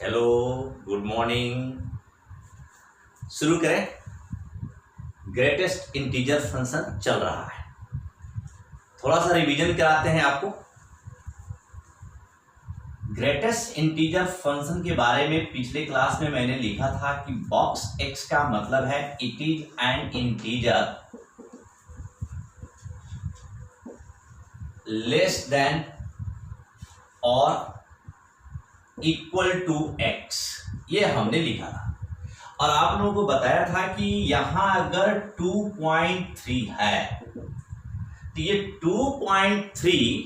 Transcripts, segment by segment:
Hello, good morning. शुरू करें। Greatest integer function चल रहा है, थोड़ा सा रिवीजन कराते हैं आपको। ग्रेटेस्ट इंटीजर फंक्शन के बारे में पिछले क्लास में मैंने लिखा था कि बॉक्स एक्स का मतलब है it is an integer less than और इक्वल टू एक्स, ये हमने लिखा था। और आप लोगों को बताया था कि यहां अगर 2.3 है तो ये 2.3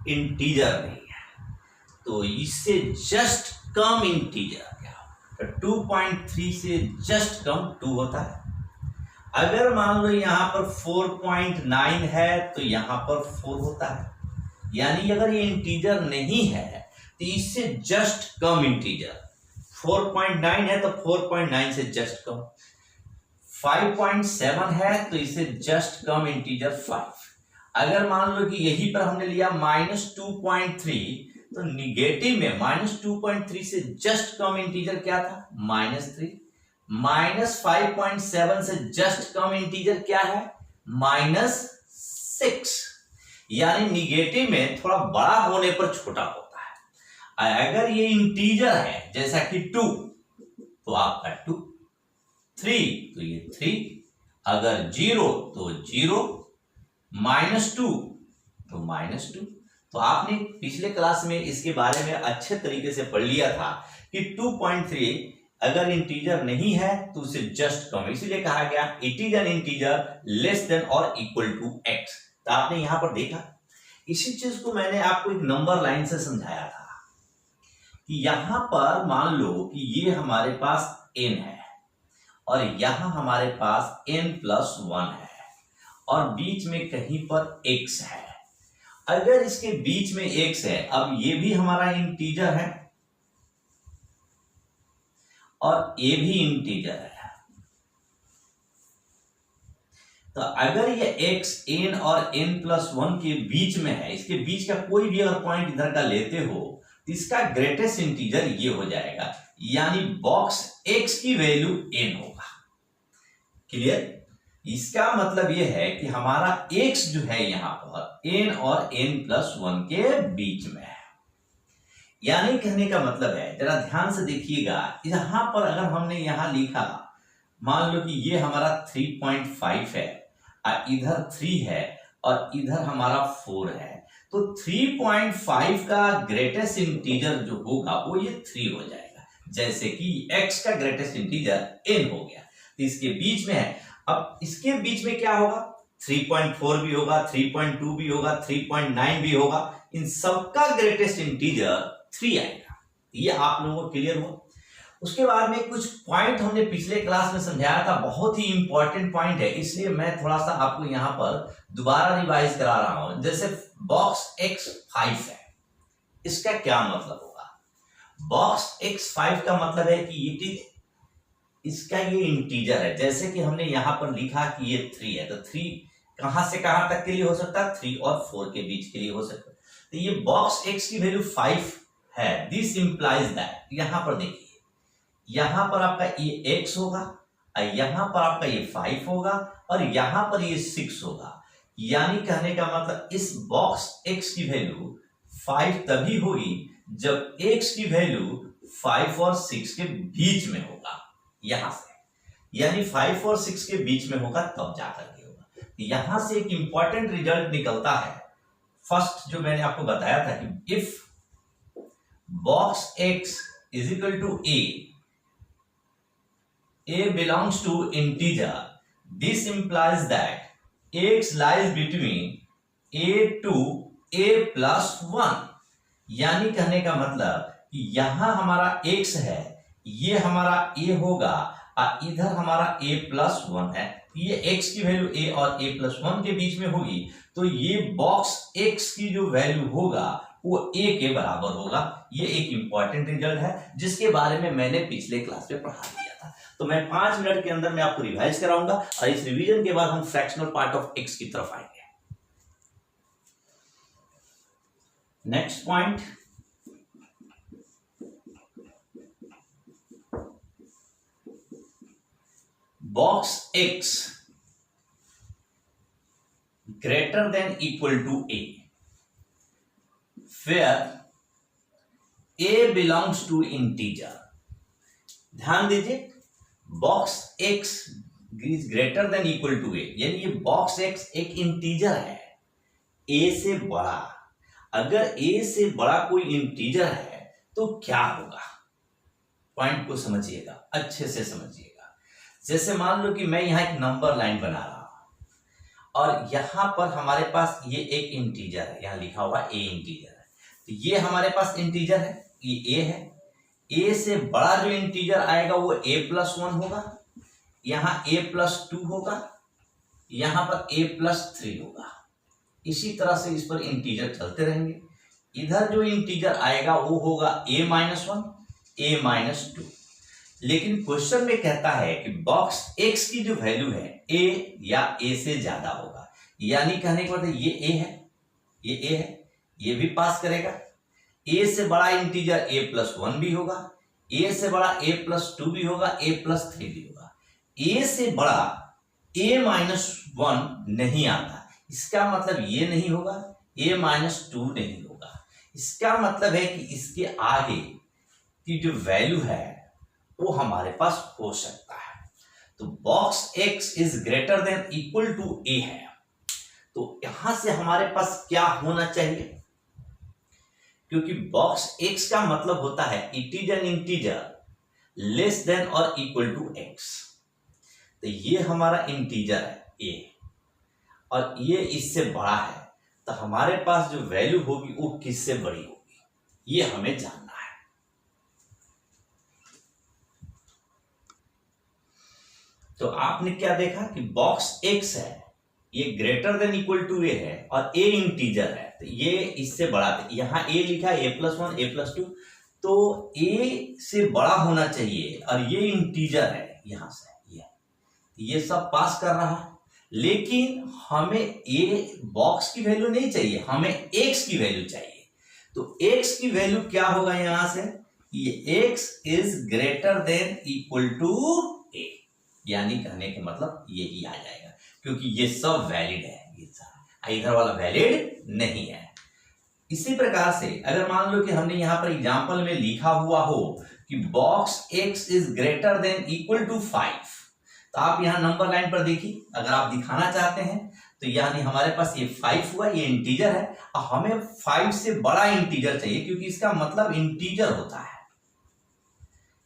इंटीजर नहीं है, तो इससे जस्ट कम इंटीजर क्या हो, तो 2.3 से जस्ट कम 2 होता है। अगर मान लो यहां पर 4.9 है तो यहां पर 4 होता है, यानी अगर ये इंटीजर नहीं है तो इससे जस्ट कम इंटीजर 4.9 है तो 4.9 से जस्ट कम। 5.7 है तो इससे जस्ट कम इंटीजर 5। अगर मान लो कि यहीं पर हमने लिया -2.3 तो निगेटिव में -2.3 से जस्ट कम इंटीजर क्या था, -3। -5.7 से जस्ट कम इंटीजर क्या है, -6। यानी निगेटिव में थोड़ा बड़ा होने पर छोटा होता है। अगर ये इंटीजर है जैसा कि 2 तो आपका 2, 3 तो ये 3, अगर 0 तो 0, -2 तो -2। तो आपने पिछले क्लास में इसके बारे में अच्छे तरीके से पढ़ लिया था कि 2.3 अगर इंटीजर नहीं है तो उसे जस्ट कम, इसीलिए कहा गया it is an integer less than और इक्वल टू एक्स। तो आपने यहां पर देखा, इसी चीज को मैंने आपको एक नंबर लाइन से समझाया था कि यहां पर मान लो कि ये हमारे पास n है और यहां हमारे पास n+1 है और बीच में कहीं पर x है। अगर इसके बीच में x है, अब ये भी हमारा इंटीजर है और ये भी इंटीजर है, तो अगर ये x n और n+1 के बीच में है, इसके बीच का कोई भी अगर पॉइंट इधर का लेते हो तो इसका ग्रेटेस्ट इंटीजर ये हो जाएगा, यानी बॉक्स x की वैल्यू n होगा। क्लियर? इसका मतलब ये है कि हमारा x जो है यहां पर n और n+1 के बीच में है। यानी कहने का मतलब है, जरा ध्यान से देखिएगा, यहां पर अगर हमने यहां लिखा, मान लो कि ये हमारा 3.5 है और इधर 3 है और इधर हमारा 4 है, तो 3.5 का ग्रेटेस्ट इंटीजर जो होगा वो ये 3 हो जाएगा, जैसे कि x का ग्रेटेस्ट इंटीजर n हो गया। तो इसके बीच में है, अब इसके बीच में क्या होगा, 3.4 भी होगा, 3.2 भी होगा, 3.9 भी होगा, इन सबका ग्रेटेस्ट इंटीजर 3 आएगा। ये आप लोगों को क्लियर हुआ? उसके बाद में कुछ पॉइंट हमने पिछले क्लास में समझाया था, बहुत ही इंपॉर्टेंट पॉइंट है, इसलिए मैं थोड़ा सा आपको यहां पर दोबारा रिवाइज करा रहा हूं। जैसे बॉक्स x 5 है, इसका क्या मतलब होगा? बॉक्स x 5 का मतलब है कि इट इज, इसका ये इंटीजर है, जैसे कि हमने यहां पर लिखा कि ये 3 है, तो 3 कहां से कहां तक के लिए हो सकता है, 3 और 4 के बीच के लिए हो सकता है। तो ये बॉक्स x की वैल्यू 5 है, दिस इंप्लाइज दैट, यहां पर देखिए, यहां पर आपका ये x होगा, यहां पर आपका ये 5 होगा और यहां पर ये 6 होगा। यानी कहने का मतलब इस बॉक्स x की वैल्यू 5 तभी होगी जब x की वैल्यू 5 और 6 के बीच में होगा, यहां से, यानी 5 और 6 के बीच में होगा तब जाकर के होगा। यहां से एक इंपॉर्टेंट रिजल्ट निकलता है, फर्स्ट जो मैंने आपको बताया था कि if box x is equal to a belongs to integer, this implies that x lies between a to a+1। यानी कहने का मतलब कि यहां हमारा x है, ये हमारा a होगा और इधर हमारा a+1 है, ये x की वैल्यू a और a+1 के बीच में होगी, तो ये बॉक्स x की जो वैल्यू होगा वो a के बराबर होगा। ये एक इंपॉर्टेंट रिजल्ट है जिसके बारे में मैंने पिछले क्लास में पढ़ा दिया था, तो मैं 5 मिनट के अंदर मैं आपको रिवाइज कराऊंगा और इस रिवीजन के बाद हम फ्रैक्शनल पार्ट ऑफ x की तरफ आएंगे। Next point, box x greater than equal to a where a belongs to integer। ध्यान दीजिए, box x is greater than equal to a, यानी ये बॉक्स x एक इंटीजर है a से बड़ा। अगर a से बड़ा कोई इंटीजर है तो क्या होगा, पॉइंट को समझिएगा, अच्छे से समझिएगा। जैसे मान लो कि मैं यहां एक नंबर लाइन बना रहा हूं और यहां पर हमारे पास ये एक इंटीजर है, यहां लिखा हुआ a इंटीजर है, तो ये हमारे पास इंटीजर है, ये a है। a से बड़ा जो इंटीजर आएगा वो a+1 होगा, यहां a+2 होगा, यहां पर a+3 होगा। इसी तरह से इस पर इंटीजर चलते रहेंगे। इधर जो इंटीजर आएगा वो होगा a-1 a-2। लेकिन क्वेश्चन में कहता है कि बॉक्स x की जो वैल्यू है a या a से ज्यादा होगा, यानी कहने के मतलब ये a है, ये a है, ये भी पास करेगा। a से बड़ा इंटीजर a+1 भी होगा, a से बड़ा a+2 भी होगा, a+3 भी होगा। a से बड़ा a-1 नहीं आता, इसका मतलब ये नहीं होगा, a-2 नहीं होगा। इसका मतलब है कि इसके आगे की जो वैल्यू है वो हमारे पास हो सकता है। तो box x is greater than equal to a है, तो यहां से हमारे पास क्या होना चाहिए, क्योंकि बॉक्स x का मतलब होता है it is an integer less than और इक्वल टू x। तो ये हमारा इंटीजर है a और ये इससे बड़ा है, तो हमारे पास जो वैल्यू होगी वो किससे बड़ी होगी, ये हमें जानना है। तो आपने क्या देखा कि बॉक्स x है, ये greater than equal to a है और a इंटीजर है, तो ये इससे बड़ा है। यहां a लिखा है a+1 a+2, तो a से बड़ा होना चाहिए और ये इंटीजर है, यहां से ये सब पास कर रहा है। लेकिन हमें a बॉक्स की वैल्यू नहीं चाहिए, हमें x की वैल्यू चाहिए। तो x की वैल्यू क्या होगा, यहां से ये x is greater than equal to a, यानी कहने के मतलब यही आ जाएगा, क्योंकि ये सब वैलिड है, ये सारा इधर वाला वैलिड नहीं है। इसी प्रकार से अगर मान लो कि हमने यहां पर एग्जांपल में लिखा हुआ हो कि box x is greater than equal to 5, तो आप यहां नंबर लाइन पर देखिए, अगर आप दिखाना चाहते हैं तो यानी हमारे पास ये 5 हुआ, ये इंटीजर है और हमें 5 से बड़ा इंटीजर चाहिए, क्योंकि इसका मतलब इंटीजर होता है।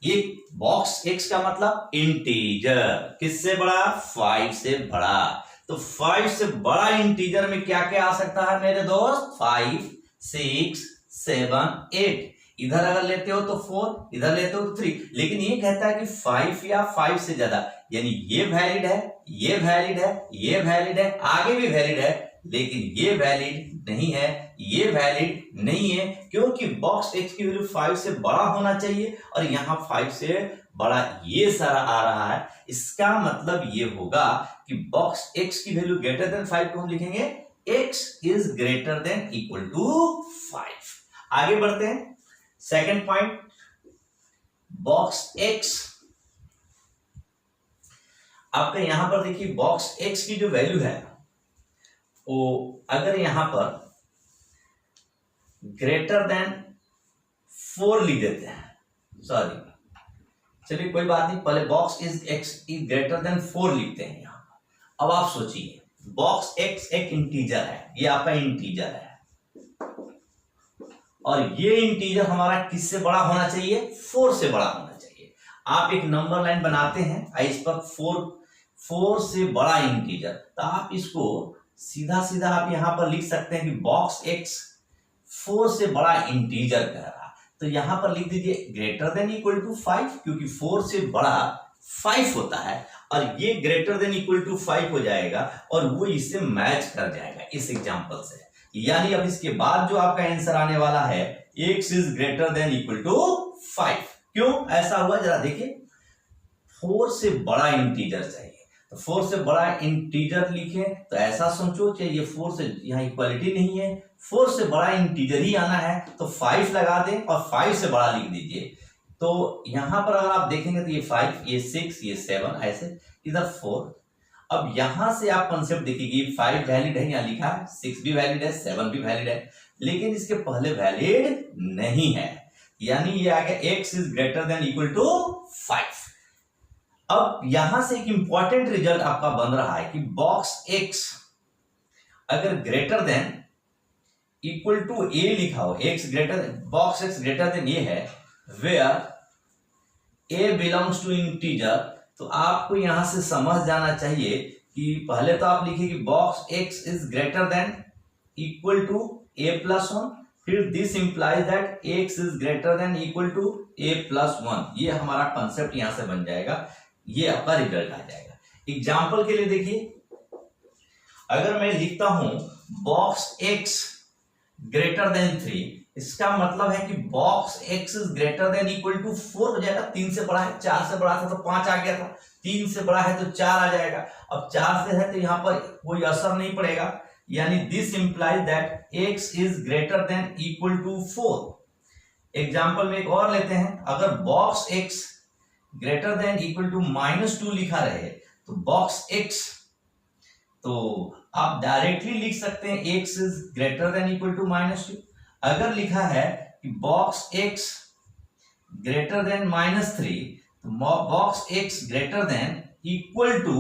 ये बॉक्स x का मतलब इंटीजर, किससे बड़ा, 5 से बड़ा। तो 5 से बड़ा इंटीजर में क्या क्या आ सकता है मेरे दोस्त, 5 6 7 8। इधर अगर लेते हो तो 4, इधर लेते हो तो 3, लेकिन ये कहता है कि 5 या 5 से ज्यादा, यानी ये वैलिड है, ये वैलिड है, ये वैलिड है, आगे भी वैलिड है, लेकिन ये वैलिड नहीं है, ये वैलिड नहीं है, क्योंकि बॉक्स x की वैल्यू 5 से बड़ा होना चाहिए और यहां 5 से बड़ा ये सारा आ रहा है। इसका मतलब ये होगा कि बॉक्स x की वैल्यू ग्रेटर देन 5 को हम लिखेंगे x is greater than equal to 5। आगे बढ़ते हैं, सेकंड पॉइंट, बॉक्स x, आपका यहां पर देखिए बॉक्स x की जो वैल्यू है वो अगर यहां पर ग्रेटर देन 4 लिख देते हैं, सॉरी चलिए कोई बात नहीं, पहले box is x is greater then 4 लिखते हैं यहां पर। अब आप सोचिए बॉक्स x एक इंटीजर है, ये आपका इंटीजर है और ये इंटीजर हमारा किससे बड़ा होना चाहिए, 4 से बड़ा होना चाहिए। आप एक नंबर लाइन बनाते हैं इस पर 4 से बड़ा इंटीजर, तो आप इसको सीधा सीधा आप यहां पर लिख सकते हैं कि बॉक्स x 4 से बड़ा इंटीजर कह रहा है, तो यहां पर लिख दीजिए ग्रेटर देन इक्वल टू 5, क्योंकि 4 से बड़ा 5 होता है और ये ग्रेटर देन इक्वल टू 5 हो जाएगा और वो इससे मैच कर जाएगा इस एग्जांपल से। यानी अब इसके बाद जो आपका आंसर आने वाला है x is greater than equal to 5। क्यों ऐसा हुआ जरा देखिए, 4 से बड़ा इंटीजर चाहिए, तो 4 से बड़ा इंटीजर लिखे तो ऐसा सोचो कि ये 4 से यहाँ इक्वालिटी नहीं है, 4 से बड़ा इंटीजर ही आना है, तो 5 लगा दें और 5 से बड़ा लिख दीजिए। तो यहां पर अगर आप देखेंगे तो ये 5, ये 6, ये 7, ऐसे इधर 4। अब यहां से आप कंसेप्ट देखिए, 5 वैलिड है, यहां लिखा है, 6 भी वैलिड है, 7 भी वैलिड है, लेकिन इसके पहले वैलिड नहीं है, यानी ये आ गया x is greater than equal to 5। अब यहां से एक इंपॉर्टेंट रिजल्ट आपका बन रहा है कि बॉक्स x अगर greater than equal to a लिखा हो, x greater, box x greater than a है, where a belongs to integer, तो आपको यहां से समझ जाना चाहिए कि पहले तो आप लिखिए कि box x is greater than equal to a plus 1, फिर this implies that x is greater than equal to a plus 1। ये हमारा कंसेप्ट यहां से बन जाएगा, ये आपका रिजल्ट आ जाएगा। एग्जाम्पल के लिए देखिए, अगर मैं लिखता हूं बॉक्स x ग्रेटर देन 3, इसका मतलब है कि box x is greater than equal to 4 हो जाएगा। 3 से बड़ा है, 4 से बड़ा था तो 5 आ गया था, 3 से बड़ा है तो 4 आ जाएगा। अब 4 से है तो यहां पर कोई असर नहीं पड़ेगा, यानी this implies that x is greater than equal to 4। Example में एक और लेते हैं, अगर box x greater than equal to -2 लिखा रहे तो बॉक्स x, तो आप डायरेक्टली लिख सकते हैं x is greater than equal to -2। अगर लिखा है कि बॉक्स x ग्रेटर देन -3, तो box x greater than equal to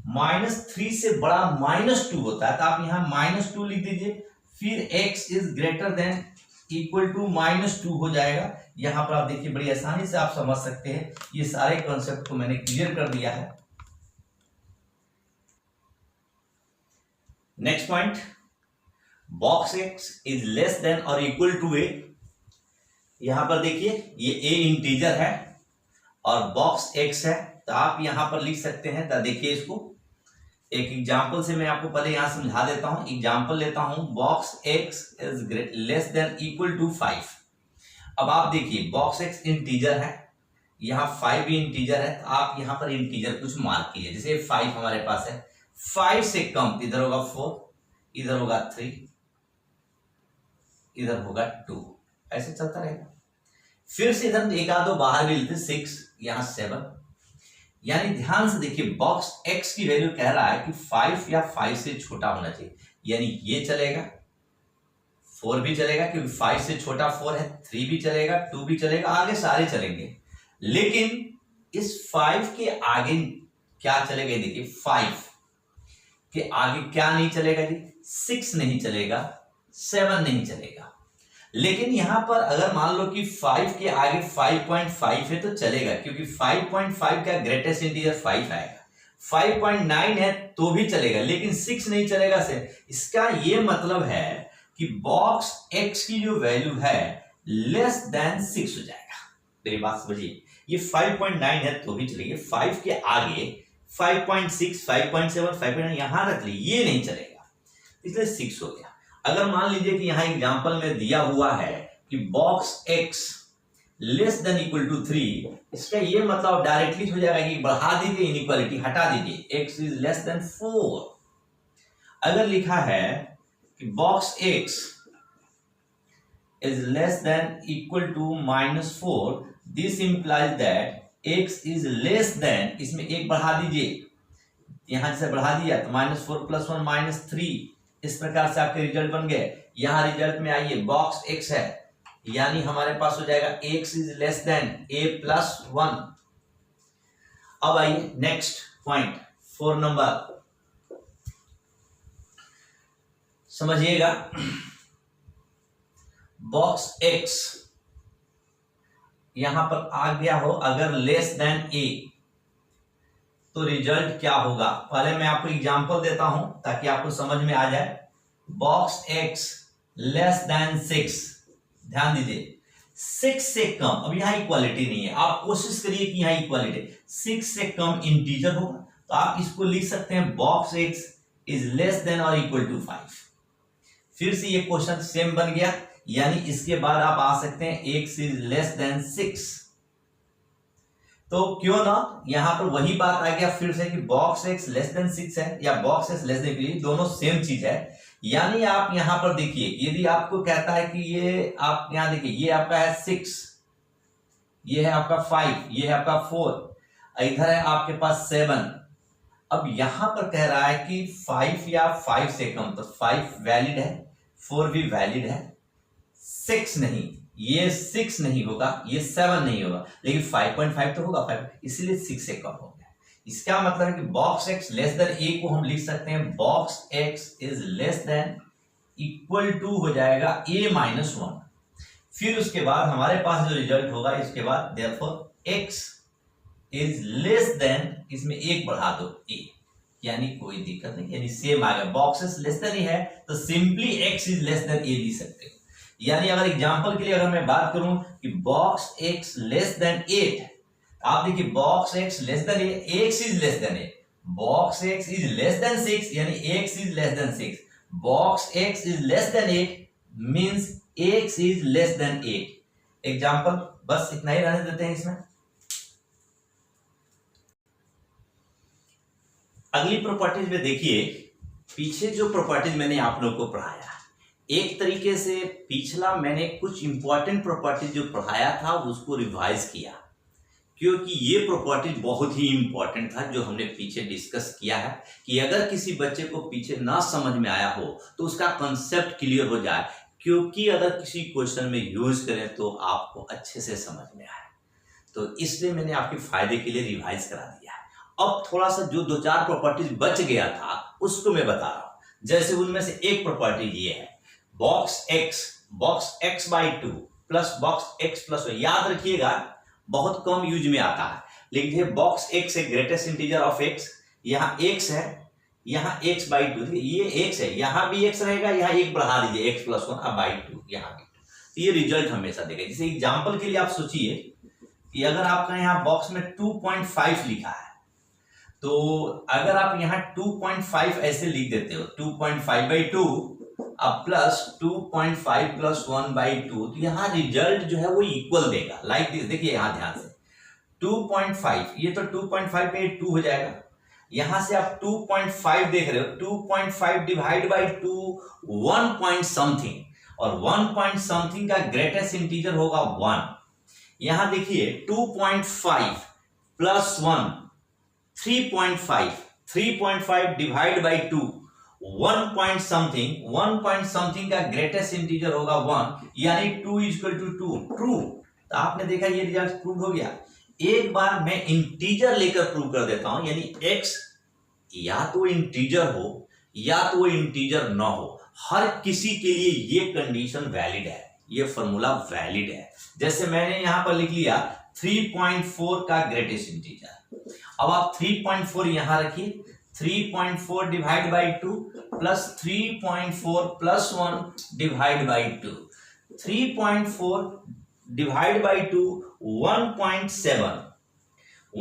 -3 से बड़ा -2 होता है, तो आप यहां -2 लिख दीजिए, फिर x is greater than equal to -2 हो जाएगा। यहां पर आप देखिए बड़ी आसानी से आप समझ सकते हैं, ये सारे कॉन्सेप्ट को मैंने क्लियर कर दिया है। Next point, box x is less then और इक्वल टू a। यहां पर देखिए ये a इंटीजर है और बॉक्स x है, तो आप यहां पर लिख सकते हैं। तो देखिए इसको एक एग्जांपल से मैं आपको पहले यहां समझा देता हूं। एग्जांपल लेता हूं, box x is less than equal to 5। अब आप देखिए बॉक्स x इंटीजर है, यहां 5 भी इंटीजर है, तो आप यहां पर इंटीजर कुछ मार्क कीजिए। जैसे 5 हमारे पास है, 5 से कम इधर होगा 4, इधर होगा 3, इधर होगा 2, ऐसे चलता रहेगा। फिर से इधर एक आध दो बाहर भी लेते, 6, यहां 7। यानी ध्यान से देखिए बॉक्स x की वैल्यू कह रहा है कि 5 या 5 से छोटा होना चाहिए, यानी ये चलेगा, 4 भी चलेगा क्योंकि 5 से छोटा 4 है, 3 भी चलेगा, 2 भी चलेगा, आगे सारे चलेंगे। लेकिन इस 5 के आगे क्या चलेगा? देखिए 5 के आगे क्या नहीं चलेगा जी? 6 नहीं चलेगा, 7 नहीं चलेगा। लेकिन यहां पर अगर मान लो कि 5 के आगे 5.5 है तो चलेगा, क्योंकि 5.5 का ग्रेटेस्ट इंटीजर 5 आएगा। 5.9 है तो भी चलेगा, लेकिन 6 नहीं चलेगा से। इसका ये मतलब है कि बॉक्स x की जो वैल्यू है लेस देन 6 हो जाएगा। मेरी बात समझिए, ये 5.9 है तो भी चलेगा, 5 के आगे 5.6, 5.7, 5.9 यहां रख ली, ये नहीं चलेगा, इसलिए 6 हो गया। अगर मान लीजिए कि यहां एग्जांपल में दिया हुआ है कि box x less than equal to 3, इसका ये मतलब डायरेक्टली हो जाएगा कि बढ़ा दीजिए इनइक्वालिटी, हटा दीजिए, x इज लेस देन 4। अगर लिखा है कि box x is less than equal to -4, this implies that x is less than, इसमें एक बढ़ा दीजिए, यहां से बढ़ा दिया तो -4 + 1 -3, इस प्रकार से आपके रिजल्ट बन गए। यहां रिजल्ट में आइए बॉक्स x है, यानी हमारे पास हो जाएगा x is less then a + 1। अब आइए नेक्स्ट पॉइंट 4 नंबर, समझिएगा। बॉक्स x यहां पर आ गया हो अगर लेस देन a, तो रिजल्ट क्या होगा? पहले मैं आपको एग्जांपल देता हूं ताकि आपको समझ में आ जाए। बॉक्स x लेस देन 6, ध्यान दीजिए 6 से कम, अब यहां इक्वालिटी नहीं है, आप कोशिश करिए कि यहां इक्वालिटी, 6 से कम इंटीजर होगा तो आप इसको लिख सकते हैं box x is less then और इक्वल टू 5। फिर से ये क्वेश्चन सेम बन गया, यानी इसके बाद आप आ सकते हैं x इज लेस देन 6। तो क्यों ना यहां पर वही बात आ गया फिर से कि बॉक्स x लेस देन 6 है या बॉक्स x लेस देन, दोनों सेम चीज है। यानी आप यहां पर देखिए, यदि आपको कहता है कि ये, आप यहां देखिए ये आपका है 6, ये है आपका 5, ये है आपका 4, इधर है आपके पास 7। अब यहां पर कह रहा है कि 5 या 5 से कम, तो 5 वैलिड है, 4 भी वैलिड है, 6 नहीं, ये 6 नहीं होगा, ये 7 नहीं होगा, लेकिन 5.5 तो होगा 5, इसीलिए 6 से कम हो गया। इसका मतलब है कि box x less than a को हम लिख सकते हैं box x is less than equal to हो जाएगा a माइनस 1। फिर उसके बाद हमारे पास जो रिजल्ट होगा इसके बाद therefore x is less than, इसमें एक बढ़ा दो a, यानी कोई दिक्कत नहीं, यानी सेम आ गया, बॉक्सेस लेस देन ही है तो simply x is less then a लिख सकते हो। यानी अगर एग्जांपल के लिए अगर मैं बात करूं कि बॉक्स x लेस देन 8, आप देखिए box x less then x is less then 8, box x is less then 6 यानी x is less then 6, box x is less then 8 means x is less then 8। Example बस इतना ही रहने देते हैं इसमें। अगली प्रॉपर्टीज में देखिए, पीछे जो प्रॉपर्टीज मैंने आप लोगों को पढ़ाया, एक तरीके से पिछला मैंने कुछ इंपॉर्टेंट प्रॉपर्टीज जो पढ़ाया था उसको रिवाइज किया, क्योंकि ये प्रॉपर्टीज बहुत ही इंपॉर्टेंट था जो हमने पीछे डिस्कस किया है कि अगर किसी बच्चे को पीछे ना समझ में आया हो तो उसका कंसेप्ट क्लियर हो जाए, क्योंकि अगर किसी क्वेश्चन में यूज करें तो आपको अच्छे से समझ में आए, तो इसलिए मैंने आपके फायदे के लिए रिवाइज करा दिया है। अब थोड़ा सा जो 2-4 प्रॉपर्टीज बच गया था उसको मैं बता रहा हूं। जैसे उनमें से एक प्रॉपर्टी ये है box x by 2 plus box x plus 1। याद रखिएगा बहुत कम यूज में आता है, लेकिन ये बॉक्स x है ग्रेटेस्ट इंटीजर ऑफ x, यहाँ x है, यहाँ x बाई 2, ये x है, यहाँ भी x रहेगा, यहाँ एक बढ़ा लीजिए x प्लस 1 अब बाई 2, यहाँ भी 2, तो ये रिजल्ट हमेशा देगा। जैसे एग्जाम्पल के लिए आप सोचिए कि अगर आपका यहाँ बॉक्स में 2.5 लिखा है, तो अगर आप यहाँ 2.5 ऐसे लिख देते हो 2.5 बाई 2 अब प्लस 2.5 प्लस 1 बाई 2, तो यहाँ रिजल्ट जो है वो इक्वल देगा, लाइक दिस। देखिए यहाँ ध्यान से 2.5, ये तो 2.5 पे 2 हो जाएगा, यहां से आप 2.5 देख रहे हो, 2.5 डिवाइड बाई 2 1 पॉइंट समथिंग, और 1 पॉइंट समथिंग का ग्रेटेस्ट इंटीजर होगा 1। यहां देखिए 2.5 plus 1 3.5 divide by 2 1 point something का ग्रेटेस्ट इंटीजर होगा 1, यानी 2 इक्वल टू 2 ट्रू। तो आपने देखा ये रिजल्ट प्रूव हो गया। एक बार मैं इंटीजर लेकर प्रूव कर देता हूं, यानी x या तो इंटीजर हो या तो वो इंटीजर ना हो, हर किसी के लिए ये कंडीशन वैलिड है, ये फॉर्मूला वैलिड है। जैसे मैंने यहां पर लिख लिया 3.4 का ग्रेटेस्ट इंटीजर, अब आप 3.4 यहां रखिए, 3.4 divide by 2 plus 3.4 plus 1 divide by 2, 3.4 divide by 2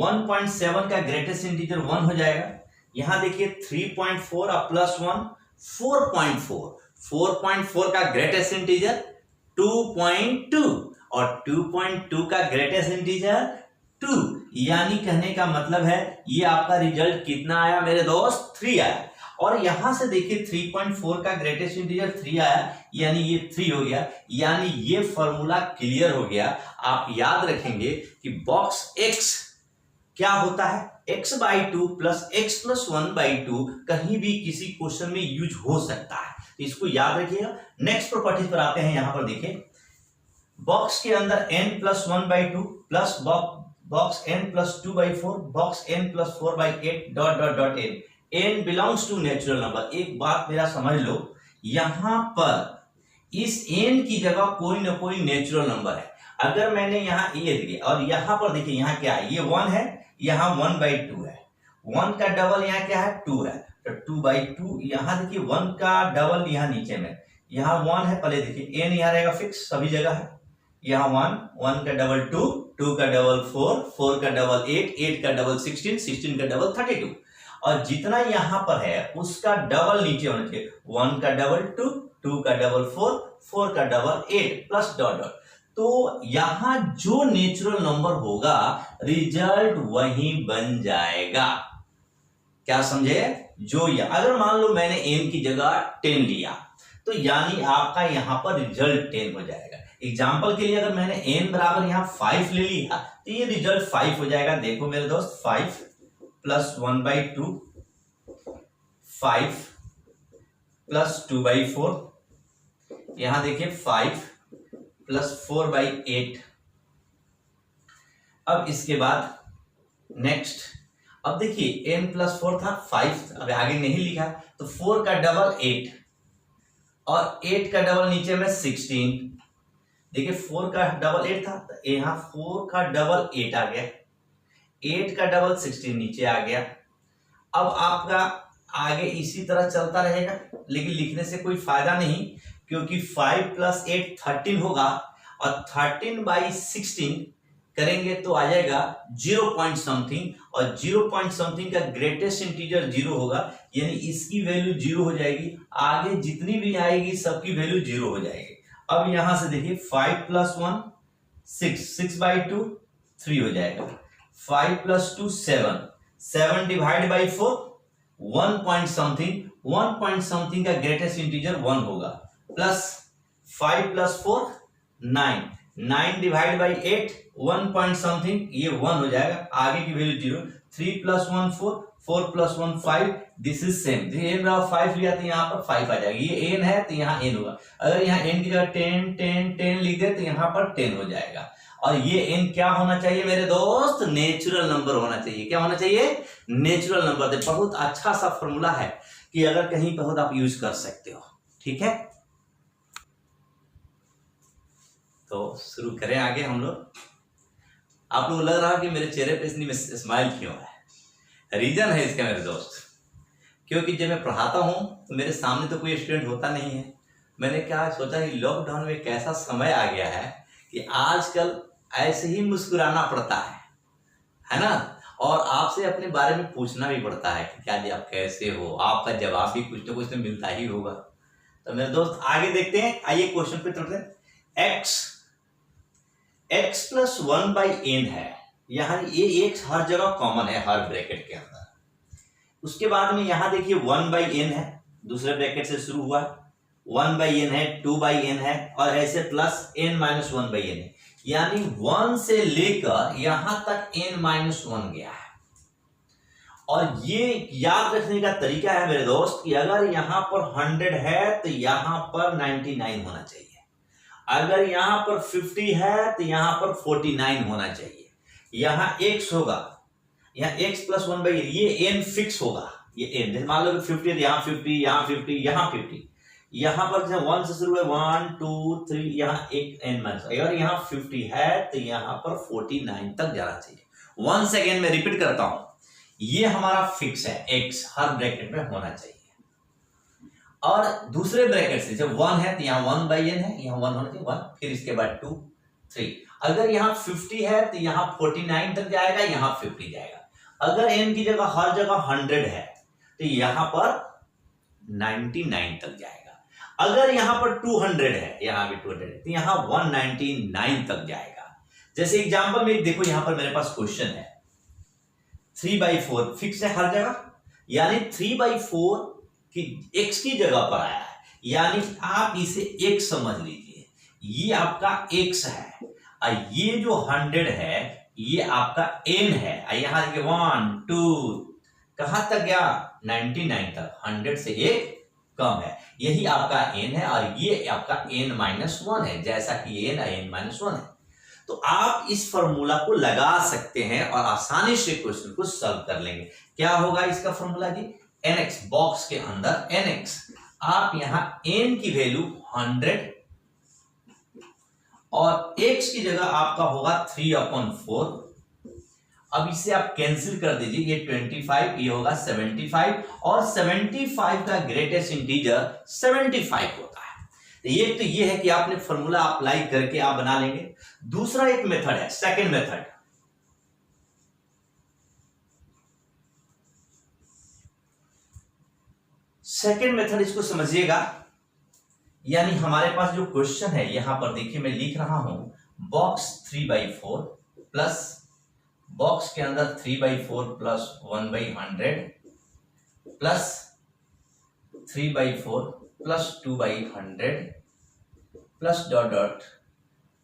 1.7 का ग्रेटेस्ट इंटीजर 1 हो जाएगा। यहां देखिए 3.4 और प्लस 1 4.4 का ग्रेटेस्ट इंटीजर 2.2 और 2.2 का ग्रेटेस्ट इंटीजर 2, यानी कहने का मतलब है ये आपका रिजल्ट कितना आया मेरे दोस्त 3 आया। और यहां से देखिए 3.4 का ग्रेटेस्ट इंटीजर 3 आया, यानी ये 3 हो गया, यानी ये फॉर्मूला क्लियर हो गया। आप याद रखेंगे कि बॉक्स x क्या होता है, x by 2 plus x plus 1 by 2 कहीं भी किसी क्वेश्चन में यूज हो सकता है, तो इसको याद रखिएगा। नेक्स्ट प्रॉपर्टी पर आते हैं। यहां पर देखिए बॉक्स के अंदर n plus 1 by 2 plus box n plus 2 by 4 box n plus 4 by 8 dot dot dot n, n belongs to natural number. एक बात मेरा समझ लो, यहां पर इस n की जगह कोई ना कोई नेचुरल नंबर है। अगर मैंने यहाँ a दिया और यहां पर देखिए यहाँ क्या है, ये 1 है, यहाँ 1 बाई 2 है, 1 का डबल यहाँ क्या है 2 है, तो 2 बाई 2, यहाँ देखिए 1 का डबल यहाँ नीचे में, यहाँ 1 है, पहले देखिए n यहाँ रहेगा फिक्स सभी जगह है, यहाँ 1 का डबल 2, 2 का डबल 4 का डबल 8 का डबल 16 का डबल 32, और जितना यहां पर है उसका डबल नीचे होना चाहिए, 1 का डबल 2 का डबल 4 का डबल 8 प्लस डॉट डॉट। तो यहां जो नेचुरल नंबर होगा रिजल्ट वही बन जाएगा। क्या समझे? अगर मान लो मैंने n की जगह 10 लिया तो यानी आपका यहां पर रिजल्ट 10 हो जाएगा। एग्जाम्पल के लिए अगर मैंने n बराबर यहाँ 5 ले लिया तो ये रिजल्ट 5 हो जाएगा। देखो मेरे दोस्त, 5 प्लस 1/2, 5 प्लस 2/4, यहां देखिए 5 प्लस 4/8। अब इसके बाद नेक्स्ट, अब देखिए n प्लस 4 था, 5 अब आगे नहीं लिखा, तो 4 का डबल 8 और 8 का डबल नीचे में 16। देखिए 4 का डबल 8 था, तो यहाँ 4 का डबल 8 आ गया, 8 का डबल 16 नीचे आ गया। अब आपका आगे इसी तरह चलता रहेगा, लेकिन लिखने से कोई फायदा नहीं, क्योंकि 5 प्लस 8 13 होगा और 13/16 करेंगे तो आ जाएगा 0 पॉइंट समथिंग, और 0 पॉइंट समथिंग का ग्रेटेस्ट इंटीजर 0 होगा, यानी इसकी वैल्यू 0 हो जाएगी। आगे जितनी भी आएगी सबकी वैल्यू 0 हो जाएगी। अब यहां से देखिए 5 प्लस 1 6, 6/2 3 हो जाएगा, 5 plus 2 7, 7 divide by 4 1 point something, 1 point something का ग्रेटेस्ट इंटीजर 1 होगा, plus 5 plus 4 9, 9 divide by 8 1 point something, ये 1 हो जाएगा, आगे की value 0, 3 plus 1 4, 4 plus 1 5, this is same. n 5 लिया तो यहाँ पर 5 आ जाएगा, ये n है तो यहाँ n होगा। अगर यहाँ n की जगह 10 10 10 लिख दे तो यहाँ पर 10 हो जाएगा। और ये n क्या होना चाहिए मेरे दोस्त? नेचुरल नंबर होना चाहिए। क्या होना चाहिए? Natural number. बहुत अच्छा सा फॉर्मूला है कि अगर कहीं बहुत आप यूज कर सकते हो। ठीक है, तो शुरू करें आगे हम लोग। आप लोग लग रहा कि मेरे चेहरे पे इतनी स्माइल क्यों है? रीजन है इसका मेरे दोस्त, क्योंकि जब मैं पढ़ाता हूं तो मेरे सामने तो कोई स्टूडेंट होता नहीं है। मैंने क्या सोचा कि लॉकडाउन में एक ऐसा समय आ गया है कि आजकल ऐसे ही मुस्कुराना पड़ता है ना, और आपसे अपने बारे में पूछना भी पड़ता है कि क्या जी आप कैसे हो, आपका जवाब भी कुछ ना कुछ तो मिलता ही होगा। तो मेरे दोस्त आगे देखते हैं, आइए क्वेश्चन पे चलते हैं। x प्लस 1/n है, यहाँ ये x हर जगह कॉमन है, हर ब्रैकेट के अंदर। उसके बाद में यहां देखिए 1/n है, दूसरे ब्रैकेट से शुरू हुआ, 1/n है, 2/n है, और ऐसे प्लस n-1/n है, यानी 1 से लेकर यहां तक n-1 गया है। और ये याद रखने का तरीका है मेरे दोस्त कि अगर यहां पर 100 है तो यहां पर 99 होना चाहिए, अगर यहां पर 50 है तो यहां पर 49 होना चाहिए। यहां x होगा, यहाँ x प्लस 1/n, ये n फिक्स होगा, ये n जैसे मान लो 50 है, यहाँ 50, यहाँ 50, यहाँ 50, यहाँ पर जैसे 1 से शुरू है 1 2 3, यहाँ एक n माइनस, अगर यहाँ 50 है तो यहाँ पर 49 तक जाना चाहिए। वंस अगेन मैं रिपीट करता हूं, ये हमारा फिक्स है, x हर ब्रैकेट में होना चाहिए। और दूसरे ब्रैकेट से जब 1 है तो यहाँ 1/n है, यहाँ 1 होना चाहिए 1, फिर इसके बाद 2 3। अगर यहाँ 50 है तो यहाँ 49 तक जाएगा, यहाँ 50 जाएगा। अगर n की जगह हर जगह 100 है तो यहां पर 99 तक जाएगा। अगर यहां पर 200 है, यहां भी 200 है, तो यहां 199 तक जाएगा। जैसे एग्जांपल में देखो, यहां पर मेरे पास क्वेश्चन है 3/4 फिक्स है हर जगह, यानी 3/4 की x की जगह पर आया है, यानी आप इसे x समझ लीजिए, ये आपका x है, और ये जो 100 है ये आपका n है। यहां देखिए 1 2 कहां तक गया? 99 तक, 100 से एक कम है, यही आपका n है, और ये आपका n-1 है, जैसा कि n n-1 है। तो आप इस फॉर्मूला को लगा सकते हैं और आसानी से क्वेश्चन को सॉल्व कर लेंगे। क्या होगा इसका फॉर्मूला जी? nx, बॉक्स के अंदर nx, आप यहां n की वैल्यू 100 और x की जगह आपका होगा 3/4। अब इसे आप कैंसिल कर दीजिए, ये 25, ये होगा 75, और 75 का ग्रेटेस्ट इंटीजर 75 होता है। एक तो ये है कि आपने फॉर्मूला अप्लाई करके आप बना लेंगे। दूसरा एक मेथड है, सेकंड मेथड। सेकंड मेथड इसको समझिएगा, यानी हमारे पास जो क्वेश्चन है यहां पर देखिए मैं लिख रहा हूं, बॉक्स 3/4 प्लस बॉक्स के अंदर 3/4 plus 1/100 plus 3/4 plus 2/100 plus dot dot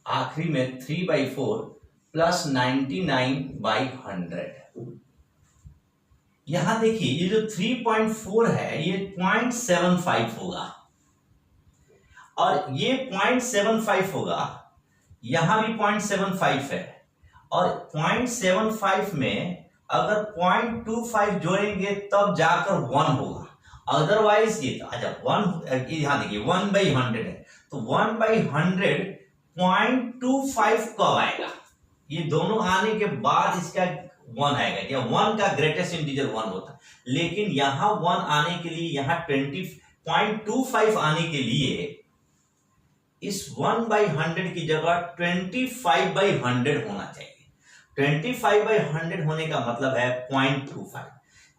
आखिरी में 3/4 प्लस 99/100। यहां देखिए ये जो 3.4 है ये 0.75 होगा और ये 0.75 होगा, यहां भी 0.75 है और 0.75 में अगर 0.25 जोड़ेंगे तब जाकर 1 होगा, अदरवाइज ये अच्छा 1 यहां देखिए 1/100 है तो 1/100 0.25 कब आएगा? ये दोनों आने के बाद इसका 1 आएगा, या 1 का ग्रेटेस्ट इंटीजर 1 होता, लेकिन यहां 1 आने के लिए यहां 20.25 आने के लिए इस 1/100 की जगह 25/100 होना चाहिए। 25/100 होने का मतलब है 0.25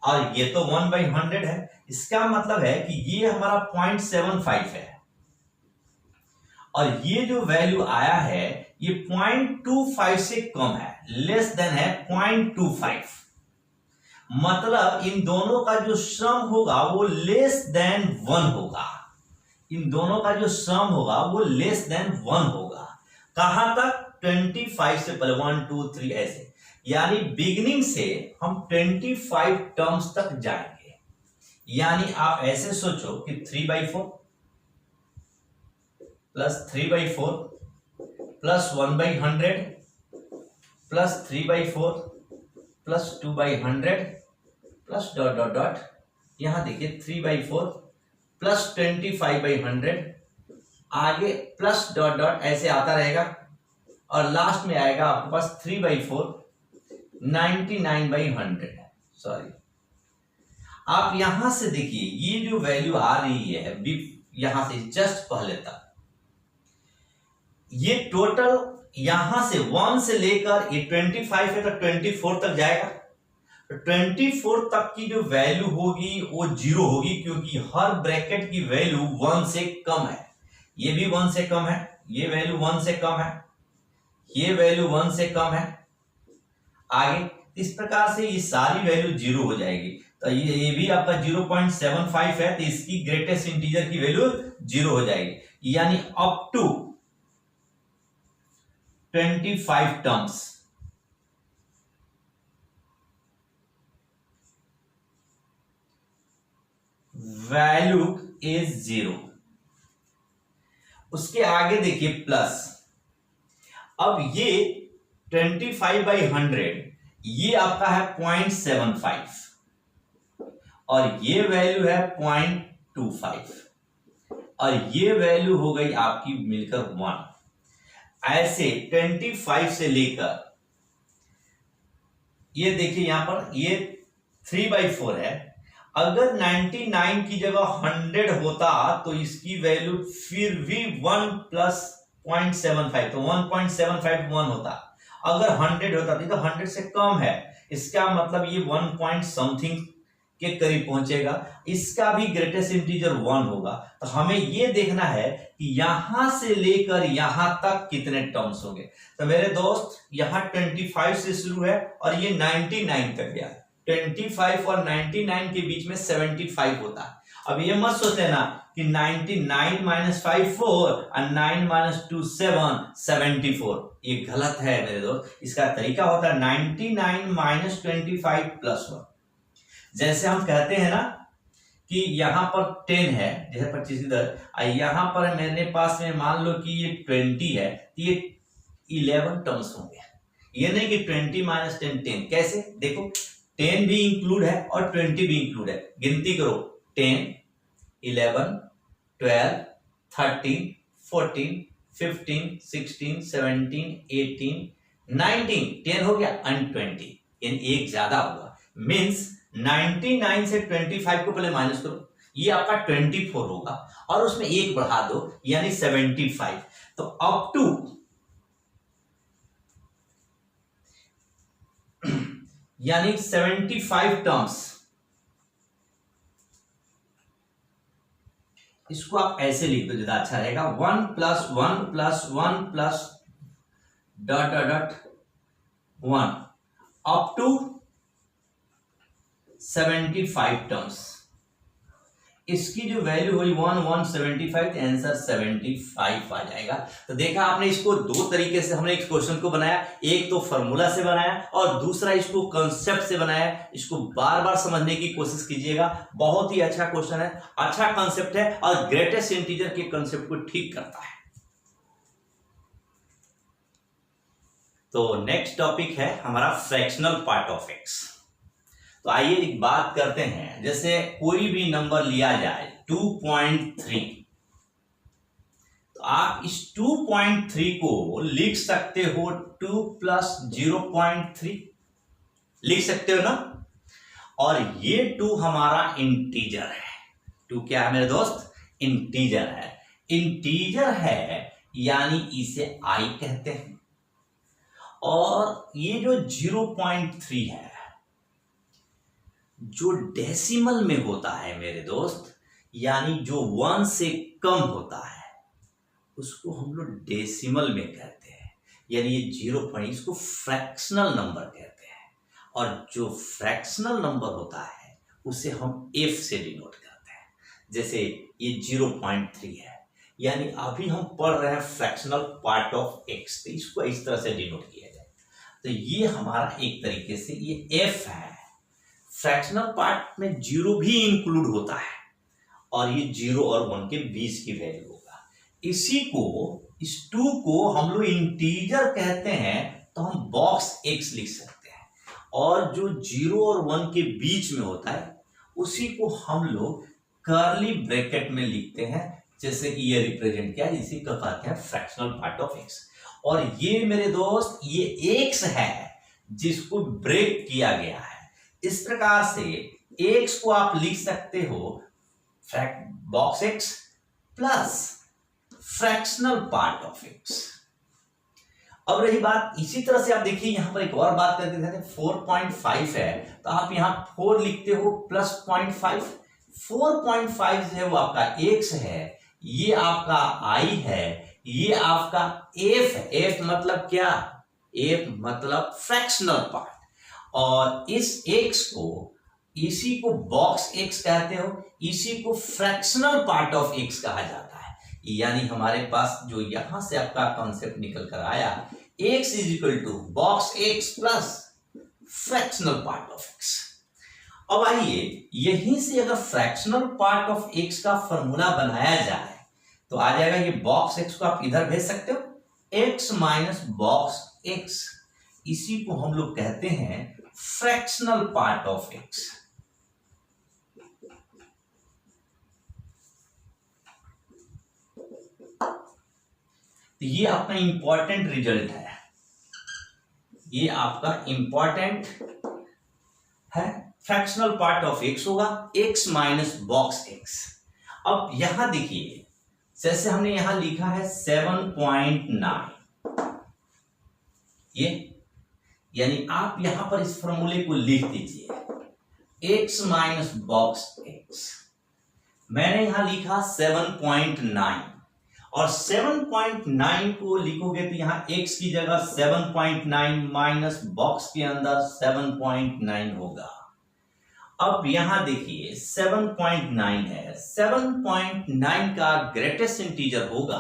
और ये तो 1/100 है, इसका मतलब है कि ये हमारा 0.75 है और ये जो वैल्यू आया है ये 0.25 से कम है, लेस देन है 0.25। मतलब इन दोनों का जो सम होगा वो लेस देन 1 होगा, इन दोनों का जो सम होगा वो लेस देन 1 होगा। कहां तक? 25 से पहले 1 2 3 ऐसे, यानी बिगिनिंग से हम 25 टर्म्स तक जाएंगे। यानी आप ऐसे सोचो कि 3/4 plus 3/4 plus 1/100 plus 3/4 plus 2/100 plus dot dot dot, यहां देखिए 3/4 प्लस 25/100, आगे प्लस डॉट डॉट ऐसे आता रहेगा और लास्ट में आएगा आपके पास 3/4 99/100। सॉरी, आप यहां से देखिए ये जो वैल्यू आ रही है यहां से जस्ट पहले तक, ये टोटल यहां से 1 से लेकर ये 25 है तो 24 तक जाएगा। 24 तक की जो वैल्यू होगी वो 0 होगी, क्योंकि हर ब्रैकेट की वैल्यू 1 से कम है। ये भी 1 से कम है, ये वैल्यू 1 से कम है, ये वैल्यू 1 से कम है। आगे इस प्रकार से ये सारी वैल्यू 0 हो जाएगी, तो ये भी आपका 0.75 है तो इसकी ग्रेटेस्ट इंटीजर की वैल्यू 0 हो जाएगी, यानी up to 25 terms. Value is 0। उसके आगे देखिए प्लस, अब ये 25/100 ये आपका है 0.75 और ये वैल्यू है 0.25 और ये वैल्यू हो गई आपकी मिलकर 1। ऐसे 25 से लेकर ये देखिए यहां पर ये 3/4 है, अगर 99 की जगह 100 होता तो इसकी वैल्यू फिर भी 1 प्लस 0.75 तो 1.75 1 होता, अगर 100 होता तो 100 से कम है, इसका मतलब ये 1 पॉइंट समथिंग के करीब पहुंचेगा, इसका भी ग्रेटेस्ट इंटीजर 1 होगा। तो हमें ये देखना है कि यहां से लेकर यहां तक कितने टर्म्स होंगे। तो मेरे दोस्त यहां 25 से शुरू है और ये 99 तक गया, 25 और 99 के बीच में 75 होता है। अब ये मत सोच लेना कि 99 - 5 4 और 9 - 2 7 74, ये गलत है मेरे दोस्त। इसका तरीका होता है 99 - 25 प्लस 1। जैसे हम कहते हैं ना कि यहां पर 10 है, जैसे 25 इधर, यहां पर मेरे पास में मान लो कि ये 20 है तो ये 11 टर्म्स होंगे। ये नहीं कि 20 - 10 10, कैसे देखो 10 भी इंक्लूड है और 20 भी इंक्लूड है, गिनती करो 10 11 12 13 14 15 16 17 18 19, 10 हो गया एंड 20, इन एक ज्यादा होगा, मींस 99 से 25 को पहले माइनस करो, ये आपका 24 होगा और उसमें एक बढ़ा दो यानी 75, तो अप टू यानी 75 टर्म्स। इसको आप ऐसे लिख दो ज्यादा अच्छा रहेगा, 1 + 1 + 1 plus dot dot dot 1 up to 75 terms. इसकी जो वैल्यू हुई 175, तो आंसर 75 आ जाएगा। तो देखा आपने, इसको दो तरीके से हमने इस क्वेश्चन को बनाया, एक तो फॉर्मूला से बनाया और दूसरा इसको कांसेप्ट से बनाया। इसको बार बार समझने की कोशिश कीजिएगा, बहुत ही अच्छा क्वेश्चन है, अच्छा कांसेप्ट है और ग्रेटेस्ट इंटीजर के कांसेप्ट को ठीक करता है। तो नेक्स्ट टॉपिक है हमारा फ्रैक्शनल पार्ट ऑफ एक्स। तो आइए एक बात करते हैं, जैसे कोई भी नंबर लिया जाए 2.3, तो आप इस 2.3 को लिख सकते हो 2 + 0.3 लिख सकते हो ना। और ये 2 हमारा इंटीजर है। 2 क्या है मेरे दोस्त? इंटीजर है। इंटीजर है यानी इसे आई कहते हैं। और ये जो 0.3 है, जो डेसिमल में होता है मेरे दोस्त, यानी जो 1 से कम होता है, उसको हम लोग डेसिमल में कहते हैं। यानी ये 0 इसको फ्रैक्शनल नंबर कहते हैं। और जो फ्रैक्शनल नंबर होता है उसे हम एफ से डिनोट करते हैं। जैसे ये 0.3 है, यानी अभी हम पढ़ रहे हैं फ्रैक्शनल पार्ट ऑफ एक्स, तो इसको इस तरह से डिनोट किया जाए। तो ये हमारा एक तरीके से ये एफ है। फ्रैक्शनल पार्ट में 0 भी इंक्लूड होता है और ये 0 और 1 के बीच की वैल्यू होगा। इसी को, इस 2 को हम लोग इंटीजर कहते हैं, तो हम बॉक्स एक्स लिख सकते हैं। और जो 0 और 1 के बीच में होता है उसी को हम लोग कर्ली ब्रैकेट में लिखते हैं, जैसे कि ये रिप्रेजेंट किया, इसी को कहते हैं फ्रैक्शनल पार्ट ऑफ एक्स। और ये मेरे दोस्त ये एक्स है जिसको ब्रेक किया गया है। इस प्रकार से एक्स को आप लिख सकते हो box x plus fractional part of x. अब रही बात, इसी तरह से आप देखिए यहां पर एक और बात करके देखते हैं। 4.5 है, तो आप यहां 4 लिखते हो प्लस 0.5। 4.5 जो है वो आपका एक्स है, ये आपका आई है, ये आपका एफ है। एफ मतलब क्या? एफ मतलब फ्रैक्शनल पार्ट। और इस एक्स को, इसी को बॉक्स एक्स कहते हो, इसी को फ्रैक्शनल पार्ट ऑफ एक्स कहा जाता है। यानी हमारे पास जो यहां से आपका कॉन्सेप्ट निकल कर आया, x is equal to box x plus fractional part of x. अब आइए, यहीं से अगर फ्रैक्शनल पार्ट ऑफ एक्स का फॉर्मूला बनाया जाए तो आ जाएगा, ये बॉक्स एक्स को आप इधर भेज सकते हो, एक्स माइनस बॉक्स एक्स, इसी को हम लोग कहते हैं फ्रैक्शनल पार्ट ऑफ एक्स। तो ये आपका इंपॉर्टेंट रिजल्ट है, ये आपका इंपॉर्टेंट है। फ्रैक्शनल पार्ट ऑफ एक्स होगा एक्स माइनस बॉक्स एक्स। अब यहां देखिए, जैसे हमने यहां लिखा है 7.9, ये यानी आप यहां पर इस फॉर्मूले को लिख दीजिए, एक्स माइनस बॉक्स एक्स। मैंने यहां लिखा 7.9, और 7.9 को लिखोगे तो यहां x की जगह 7.9 माइनस बॉक्स के अंदर 7.9 होगा। अब यहां देखिए 7.9 है, 7.9 का ग्रेटेस्ट इंटीजर होगा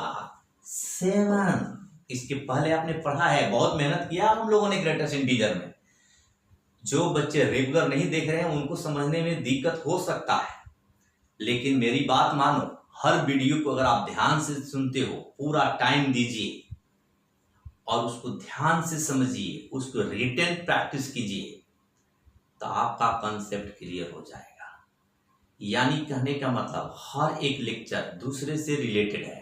7। इसके पहले आपने पढ़ा है, बहुत मेहनत किया हम लोगों ने ग्रेटेस्ट इंटीजर में। जो बच्चे रेगुलर नहीं देख रहे हैं उनको समझने में दिक्कत हो सकता है, लेकिन मेरी बात मानो, हर वीडियो को अगर आप ध्यान से सुनते हो, पूरा टाइम दीजिए और उसको ध्यान से समझिए, उसको रिटन प्रैक्टिस कीजिए, तो आपका कॉन्सेप्ट क्लियर हो जाएगा। यानी कहने का मतलब हर एक लेक्चर दूसरे से रिलेटेड है।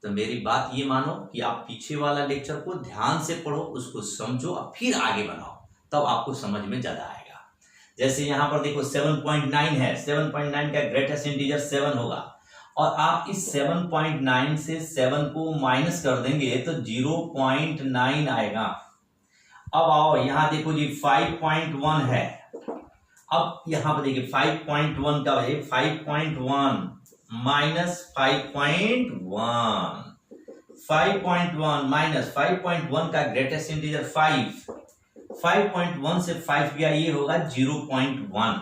तो मेरी बात ये मानो कि आप पीछे वाला लेक्चर को ध्यान से पढ़ो, उसको समझो और फिर आगे बढ़ाओ, तब आपको समझ में ज्यादा आएगा। जैसे यहां पर देखो 7.9 है, 7.9 का ग्रेटेस्ट इंटीजर 7 होगा, और आप इस 7.9 से 7 को माइनस कर देंगे तो 0.9 आएगा। अब आओ यहां देखो जी 5.1 है, अब यहां पर देखिए 5.1 का है, 5.1 माइनस 5.1, 5.1 माइनस 5.1 का ग्रेटेस्ट इंटीजर 5, 5.1 से 5 गया, ये होगा 0.1।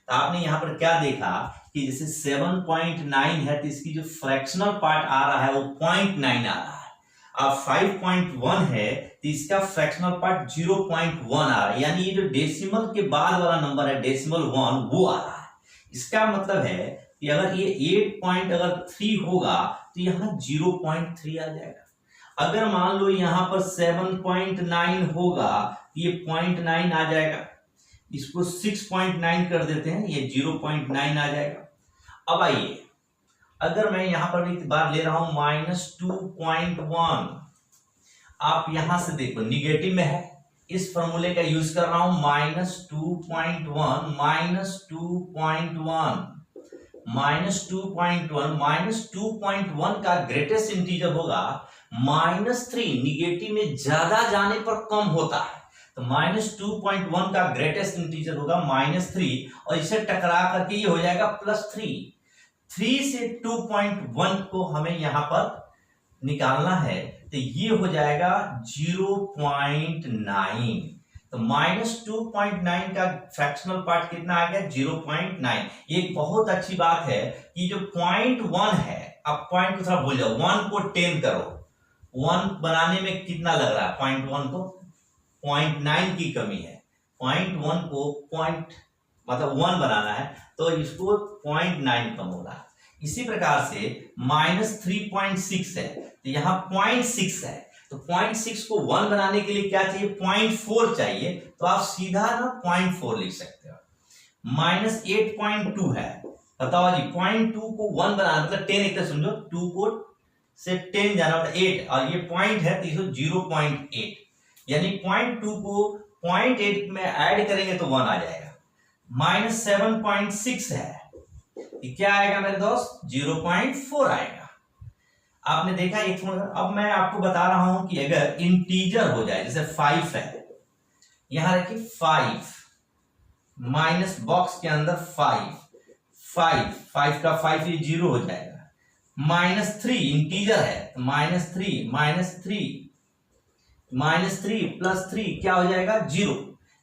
तो आपने यहां पर क्या देखा कि कि जैसे 7.9 है तो इसकी जो फ्रैक्शनल पार्ट आ रहा है वो 0.9 आ रहा है। अब 5.1 है तो इसका फ्रैक्शनल पार्ट 0.1 आ रहा है, यानी ये जो डेसिमल के बाद वाला नंबर है डेसिमल 1 वो आ रहा है। इसका मतलब है कि अगर ये 8.3 होगा तो यहाँ 0.3 आ जाएगा। अगर मान लो यहाँ पर 7.9 होगा तो ये 0.9 आ जाएगा। इसको 6.9 कर देते हैं, ये 0.9 आ जाएगा। अब आइए, अगर मैं यहां पर एक बार ले रहा हूं -2.1, आप यहां से देखो निगेटिव में है, इस फॉर्मूले का यूज कर रहा हूं -2.1 -2.1 का ग्रेटेस्ट इंटीजर होगा -3। निगेटिव में ज्यादा जाने पर कम होता है, तो -2.1 का ग्रेटेस्ट इंटीजर होगा -3 और इसे टकरा करके ये हो जाएगा +3। 3 से 2.1 को हमें यहां पर निकालना है तो ये हो जाएगा 0.9। तो -2.9 का फ्रैक्शनल पार्ट कितना आ गया 0.9। एक बहुत अच्छी बात है कि जो 0.1 है, अब पॉइंट को थोड़ा भूल जाओ, 1 को 10 करो, 1 बनाने में कितना लग रहा है 0.1 को 0.9 की कमी है। 0.1 को मतलब 1 बनाना है तो इसको 0.9 कम हो रहा है। इसी प्रकार से -3.6 है तो यहाँ 0.6 है, तो 0.6 को 1 बनाने के लिए क्या चाहिए 0.4 चाहिए, तो आप सीधा ना 0.4 लिख सकते हो। -8.2 है, बताओ जी 0.2 को 1 बनाना मतलब 10 एक समझो, 2 को से 10 जाना मतलब 8 और ये पॉइंट है तो इसको 0.8, यानी 0.2 को 0.8 में ऐड करेंगे तो 1 आ जाएगा। -7.6 है, क्या आएगा मेरे दोस्त 0.4 आएगा। आपने देखा एक। अब मैं आपको बता रहा हूं कि अगर इंटीजर हो जाए, जैसे 5 है, यहां रखिए 5 माइनस बॉक्स के अंदर 5 का 5 ये 0 हो जाएगा। -3 इंटीजर है तो -3 प्लस 3 क्या हो जाएगा 0।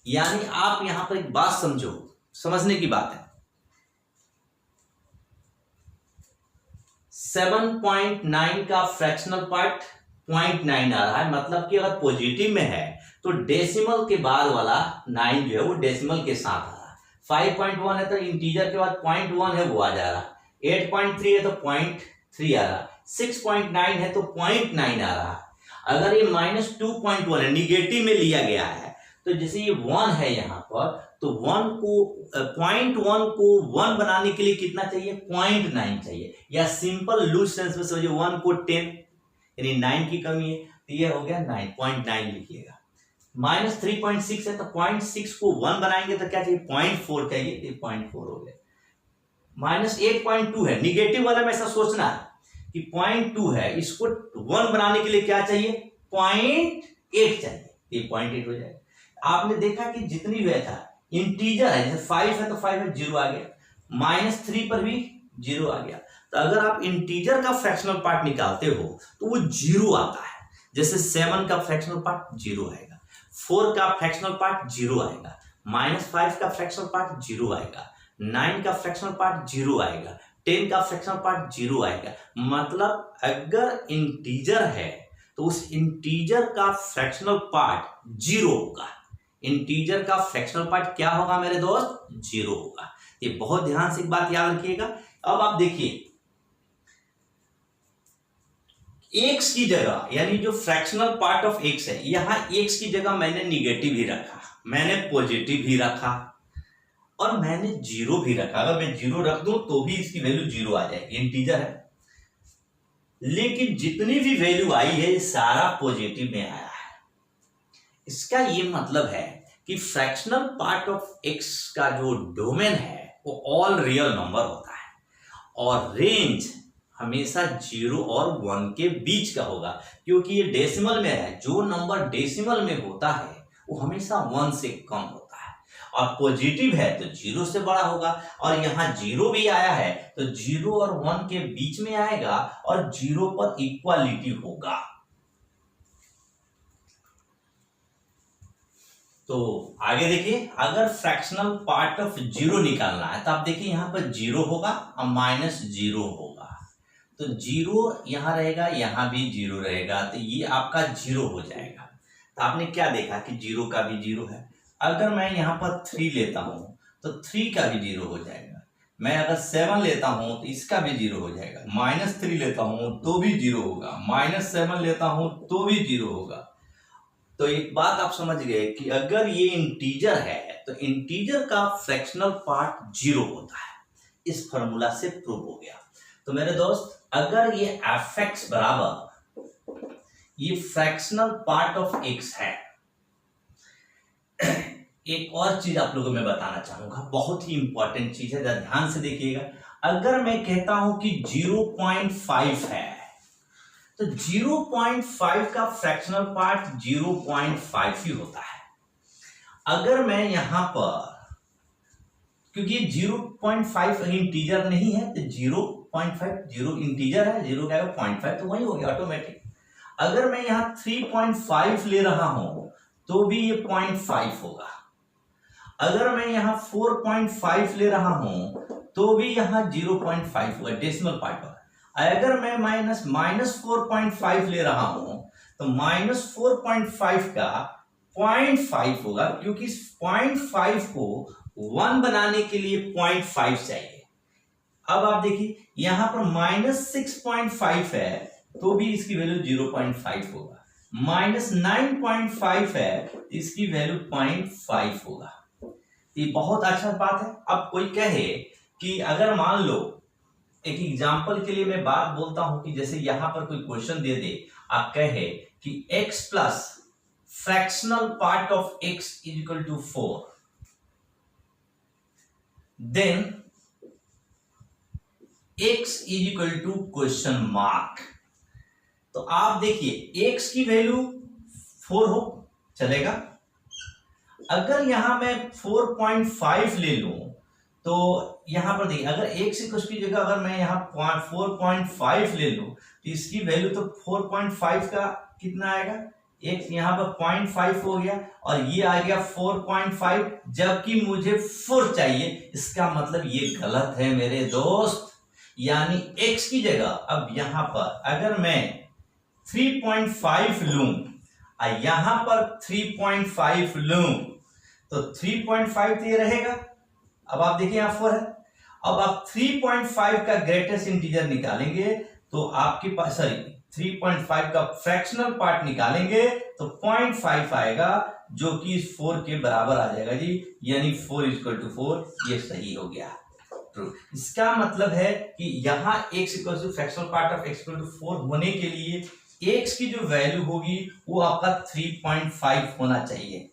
यानी आप यहां पर एक बात समझो, समझने की बात है, 7.9 का फ्रैक्शनल पार्ट 0.9 आ रहा है, मतलब कि अगर पॉजिटिव में है तो डेसिमल के बाद वाला 9 जो है वो डेसिमल के साथ आ रहा है। 5.1 है तो इंटीजर के बाद 0.1 है वो आ जा रहा, 8.3 है तो 0.3 आ रहा, 6.9 है तो 0.9 आ रहा। अगर ये -2.1 है, निगेटिव में लिया गया है, तो जैसे ये 1 है यहां पर, तो 0.1 को 1 बनाने के लिए कितना चाहिए 0.9 चाहिए, या सिंपल लूज सेंस में समझिए 1 को 10 यानी 9 की कमी है तो ये हो गया 9.9 लिखिएगा। -3.6 है तो 0.6 को 1 बनाएंगे तो क्या चाहिए 0.4 चाहिए, तो 0.4 हो गया। -8.2 है, निगेटिव वाला में ऐसा सोचना है कि 0.2 है, इसको 1 बनाने के लिए क्या चाहिए 0.8 चाहिए, ये 0.8 हो जाएगा। आपने देखा कि जितनी भी था इंटीजर है, जैसे 5 है तो 5 में 0 आ गया, -3 पर भी 0 आ गया। तो अगर आप इंटीजर का फ्रैक्शनल पार्ट निकालते हो तो वो 0 आता है। जैसे 7 का फ्रैक्शनल पार्ट 0 आएगा, 4 का फ्रैक्शनल पार्ट 0 आएगा, -5 का फ्रैक्शनल पार्ट 0 आएगा, 9 का फ्रैक्शनल पार्ट 0 आएगा, 10 का फ्रैक्शनल पार्ट 0 आएगा। मतलब अगर इंटीजर है तो उस इंटीजर का फ्रैक्शनल पार्ट 0 होगा। इंटीजर का फ्रैक्शनल पार्ट क्या होगा मेरे दोस्त 0 होगा। ये बहुत ध्यान से एक बात याद रखिएगा। अब आप देखिए x की जगह, यानी जो फ्रैक्शनल पार्ट ऑफ x है, यहां x की जगह मैंने निगेटिव ही रखा, मैंने पॉजिटिव ही रखा और मैंने 0 भी रखा। अगर मैं 0 रख दूं तो भी इसकी वैल्यू 0 आ जाएगी, इंटीजर है। लेकिन जितनी भी वैल्यू आई है ये सारा पॉजिटिव में आया है। इसका ये मतलब है कि फ्रैक्शनल पार्ट ऑफ x का जो डोमेन है वो ऑल रियल नंबर होता है और रेंज हमेशा 0 और 1 के बीच का होगा, क्योंकि ये डेसिमल में है। जो नंबर डेसिमल में होता है वो हमेशा 1 से कम होता है, और पॉजिटिव है तो 0 से बड़ा होगा। और यहाँ 0 भी आया है तो 0 और 1 के बीच में आएगा और 0 पर इक्वालिटी होगा। तो आगे देखिए, अगर फ्रैक्शनल पार्ट ऑफ जीरो निकालना है तो आप देखिए यहाँ पर जीरो होगा और माइनस जीरो होगा, तो जीरो यहाँ रहेगा, यहाँ भी जीरो रहेगा, तो ये आपका जीरो हो जाएगा। तो आपने क्या देखा कि जीरो का भी जीरो है। अगर मैं यहाँ पर 3 लेता हूँ तो 3 का भी जीरो हो जाएगा। मैं अगर 7 लेता हूँ तो इसका भी जीरो हो जाएगा। -3 लेता हूँ तो भी जीरो होगा, -7 लेता हूँ तो भी जीरो होगा। तो एक बात आप समझ गए कि अगर ये इंटीजर है तो इंटीजर का फ्रैक्शनल पार्ट जीरो होता है। इस फॉर्मूला से प्रूव हो गया। तो मेरे दोस्त, अगर ये fx बराबर ये फ्रैक्शनल पार्ट ऑफ x है, एक और चीज आप लोगों को मैं बताना चाहूंगा, बहुत ही इंपॉर्टेंट चीज है, ध्यान से देखिएगा। अगर मैं कहता हूं कि 0.5 है तो 0.5 का फ्रैक्शनल पार्ट 0.5 ही होता है। अगर मैं यहां पर, क्योंकि 0.5 इंटीजर नहीं है तो 0.5 जीरो इंटीजर है, 0 का 0.5 तो वही हो गया ऑटोमेटिक। अगर मैं यहां 3.5 ले रहा हूं तो भी ये 0.5 होगा। अगर मैं यहां 4.5 ले रहा हूं तो भी यहां 0.5 होगा, डेसिमल पार्ट पर। अगर मैं -4.5 ले रहा हूं तो -4.5 का 0.5 होगा, क्योंकि इस 0.5 को 1 बनाने के लिए 0.5 चाहिए। अब आप देखिए यहां पर -6.5 है तो भी इसकी वैल्यू 0.5 होगा, -9.5 है तो इसकी वैल्यू 0.5 होगा। ये बहुत अच्छा बात है। अब कोई कहे कि अगर मान लो, एक एग्जांपल के लिए मैं बात बोलता हूं कि जैसे यहां पर कोई क्वेश्चन दे दे, आप कहे कि x plus fractional part of x is equal to 4, then x is equal to question mark. तो आप देखिए x की वैल्यू 4 हो चलेगा। अगर यहां मैं 4.5 ले लूं तो यहां पर देखिए, अगर x की जगह अगर मैं यहां 4.5 ले लूं तो इसकी वैल्यू तो 4.5 का कितना आएगा, x यहां पर 0.5 हो गया और ये आ गया 4.5, जबकि मुझे 4 चाहिए। इसका मतलब ये गलत है मेरे दोस्त, यानी x की जगह अब यहां पर अगर मैं 3.5 लूं और यहां पर 3.5 लूं तो 3.5 तो ये रहेगा। अब आप देखिए यहां 4 है। अब आप 3.5 का ग्रेटेस्ट इंटीजर निकालेंगे तो आपके पास, सॉरी 3.5 का फ्रैक्शनल पार्ट निकालेंगे तो 0.5 आएगा, जो कि इस 4 के बराबर आ जाएगा जी, यानी 4 इक्वल टू 4। ये सही हो गया, ट्रू। इसका मतलब है कि यहां x equal to fractional part of x equal to 4 होने के लिए x की जो वैल्यू होगी वो आपका 3.5 होना चाहिए।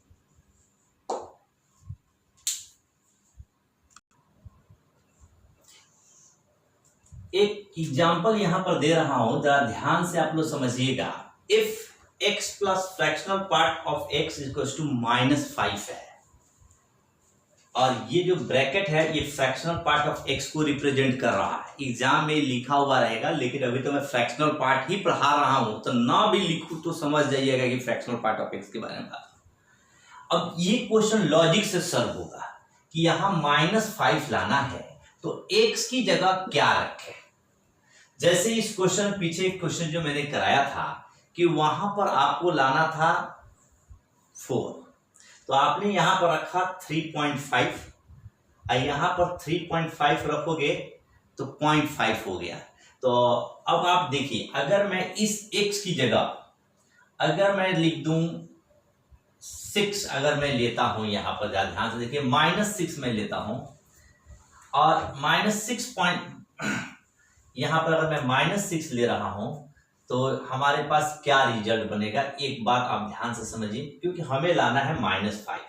एक एग्जाम्पल यहां पर दे रहा हूं, जरा ध्यान से आप लोग समझिएगा। If x plus fractional part of x equal to -5 है और ये जो ब्रैकेट है ये फ्रैक्शनल पार्ट ऑफ x को रिप्रेजेंट कर रहा है। एग्जाम में लिखा हुआ रहेगा, लेकिन अभी तो मैं फ्रैक्शनल पार्ट ही पढ़ा रहा हूं, तो ना भी लिखूं तो समझ जाइएगा कि फ्रैक्शनल पार्ट ऑफ x के बारे में बात। अब ये क्वेश्चन लॉजिक से सॉल्व होगा कि यहां -5 लाना है तो x की जगह क्या रखें। जैसे इस क्वेश्चन, पीछे एक क्वेश्चन जो मैंने कराया था कि वहां पर आपको लाना था 4, तो आपने यहां पर रखा 3.5 और यहां पर 3.5 रखोगे तो 0.5 हो गया। तो अब आप देखिए, अगर मैं इस x की जगह अगर मैं लिख दूं 6, अगर मैं लेता हूं यहां पर, ध्यान से देखिए -6 में लेता हूं और -6 यहां पर अगर मैं -6 ले रहा हूं तो हमारे पास क्या रिजल्ट बनेगा, एक बात आप ध्यान से समझिए, क्योंकि हमें लाना है -5।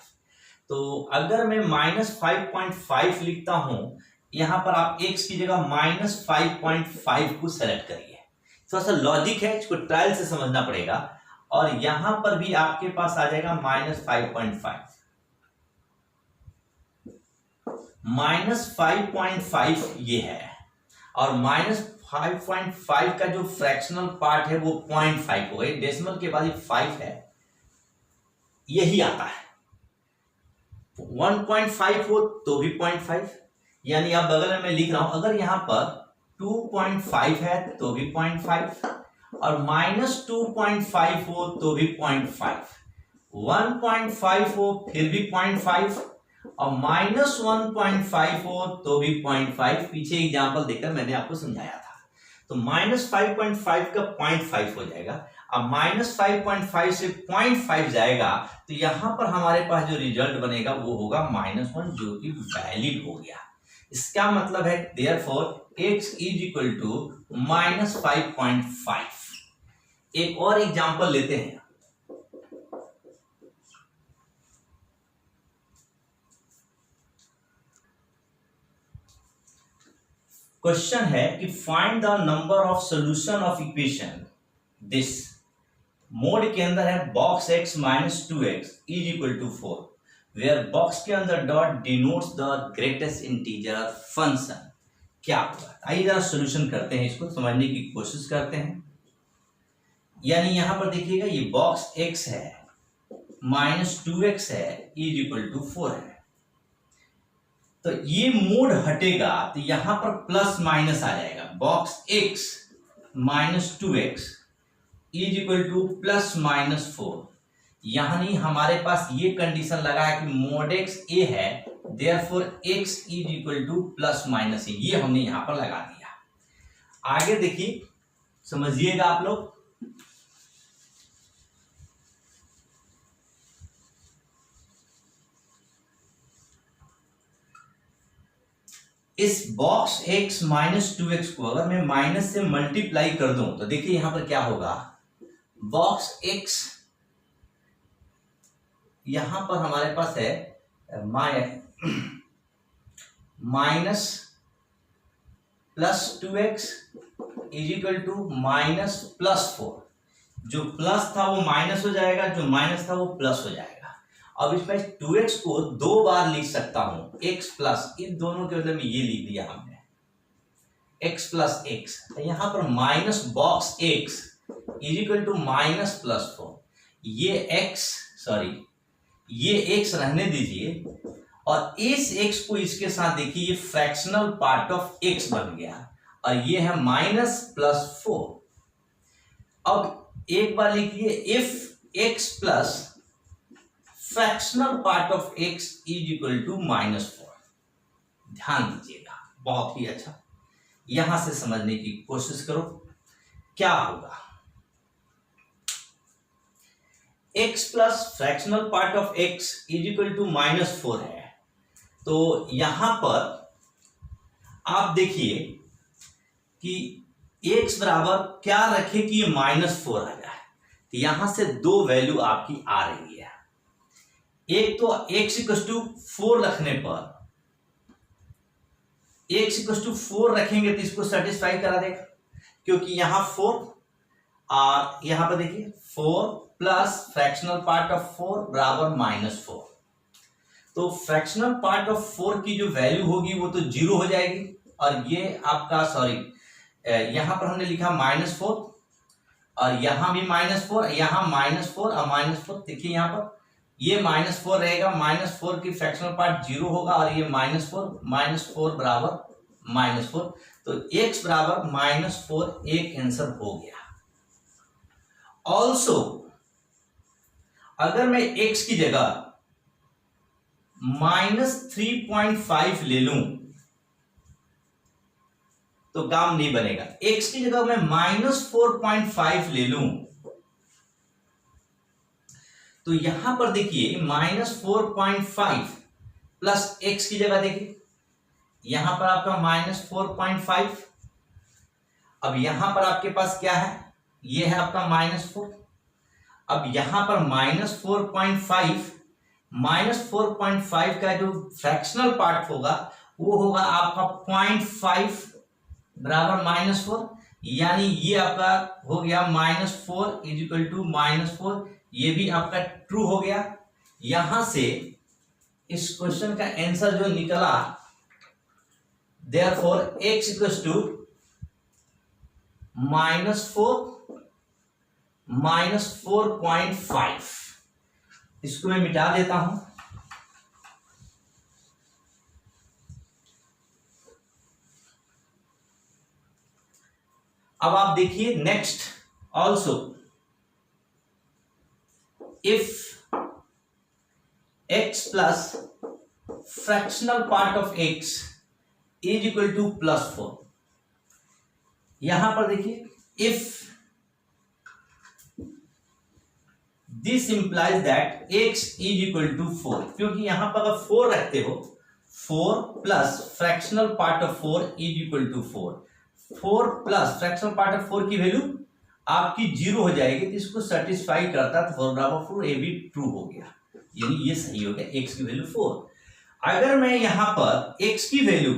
तो अगर मैं -5.5 लिखता हूं, यहां पर आप x की जगह -5.5 को सेलेक्ट करिए। थोड़ा सा लॉजिक है, इसको ट्रायल से समझना पड़ेगा। और यहां पर भी आपके पास आ जाएगा -5.5, -5.5 ये है, और -5.5 का जो फ्रैक्शनल पार्ट है वो 0.5 हो गई, डेसिमल के बाद 5 है, यही आता है। 1.5 हो तो भी 0.5, यानी आप बगल में मैं लिख रहा हूं, अगर यहां पर 2.5 है तो भी 0.5, और -2.5 हो तो भी 0.5, 1.5 हो फिर भी 0.5, और -1.5 हो तो भी 0.5। पीछे एग्जाम्पल देकर मैंने आपको समझाया था। तो -5.5 का 0.5 हो जाएगा। अब -5.5 से 0.5 जाएगा तो यहां पर हमारे पास जो रिजल्ट बनेगा वो होगा -1, जो कि वैलिड हो गया। इसका मतलब है therefore x is equal to -5.5। एक और एग्जांपल लेते हैं। क्वेश्चन है कि find the number of solution of equation this. Mod के अंदर है box x minus 2x is equal to 4, where box के अंदर dot denotes the greatest integer function. क्या होगा? आइए जरा सॉल्यूशन करते हैं, इसको समझने की कोशिश करते हैं। यानी यहां पर देखिएगा ये बॉक्स x है, -2x है, इज इक्वल टू 4 है। तो ये मोड हटेगा तो यहां पर प्लस माइनस आ जाएगा। Box x -2x is equal two plus -4। यानी हमारे पास ये कंडीशन लगा है कि मोड x a है, therefore x is equal two plus minus a। ये हमने यहां पर लगा दिया। आगे देखिए, समझिएगा आप लोग। इस बॉक्स x -2x को अगर मैं माइनस से मल्टीप्लाई कर दूं तो देखिए यहां पर क्या होगा। बॉक्स x यहां पर हमारे पास है -+2x इज इक्वल टू -+4। जो प्लस था वो माइनस हो जाएगा, जो माइनस था वो प्लस हो जाएगा। अब इसमें 2x को दो बार लिख सकता हूं, x प्लस, इन दोनों के मतलब ये लिख दिया हमने x प्लस x। यहां पर minus box x is equal to -+4। ये x रहने दीजिए, और इस x को इसके साथ देखिए, ये फ्रैक्शनल पार्ट ऑफ x बन गया, और ये है -+4। अब एक बार लिखिए, if x plus fractional part of x is equal to -4। ध्यान दीजिएगा, बहुत ही अच्छा। यहां से समझने की कोशिश करो क्या होगा। x plus fractional part of x is equal to -4 है। तो यहां पर आप देखिए कि x बराबर क्या रखे कि ये -4 आ जाए। तो यहां से दो वैल्यू आपकी आ रही है। एक तो x इक्वल टू 4 रखने पर, x इक्वल टू 4 रखेंगे तो इसको सेटिस्फाई करा देगा, क्योंकि यहां 4 और यहां पर देखिए 4 प्लस फ्रैक्शनल पार्ट ऑफ 4 बराबर -4। तो फ्रैक्शनल पार्ट ऑफ 4 की जो वैल्यू होगी वो तो 0 हो जाएगी, और ये आपका यहां पर हमने लिखा -4, और यहां भी -4, यहां -4 और -4। देखिए यहां पर ये -4 रहेगा, -4 की फ्रैक्शनल पार्ट 0 होगा, और ये -4 बराबर -4। तो x बराबर -4 एक आंसर हो गया। ऑल्सो अगर मैं x की जगह -3.5 ले लूं तो काम नहीं बनेगा। x की जगह मैं -4.5 ले लूं तो यहां पर देखिए -4.5 प्लस x की जगह देखिए, यहां पर आपका -4.5। अब यहां पर आपके पास क्या है, ये है आपका -4। अब यहां पर -4.5 का जो फ्रैक्शनल पार्ट होगा वो होगा आपका 0.5 बराबर -4। यानी ये आपका हो गया -4 इज इक्वल टू -4। ये भी आपका ट्रू हो गया। यहां से इस क्वेश्चन का आंसर जो निकला, देयरफॉर x इक्वल टू -4.5। इसको मैं मिटा देता हूं। अब आप देखिए next, also if x plus fractional part of x is equal to +4। यहां पर देखिए if this implies that x is equal to 4, क्योंकि यहां पर अगर 4 रखते हो, 4 plus fractional part of 4 is equal to 4, 4 plus fractional part of 4 की वैल्यू आपकी 0 हो जाएगी, तो इसको सेटिस्फाई करता है, तो 4 बराबर 4, ए भी ट्रू हो गया, यानी ये सही हो गया, x की वैल्यू 4। अगर मैं यहां पर x की वैल्यू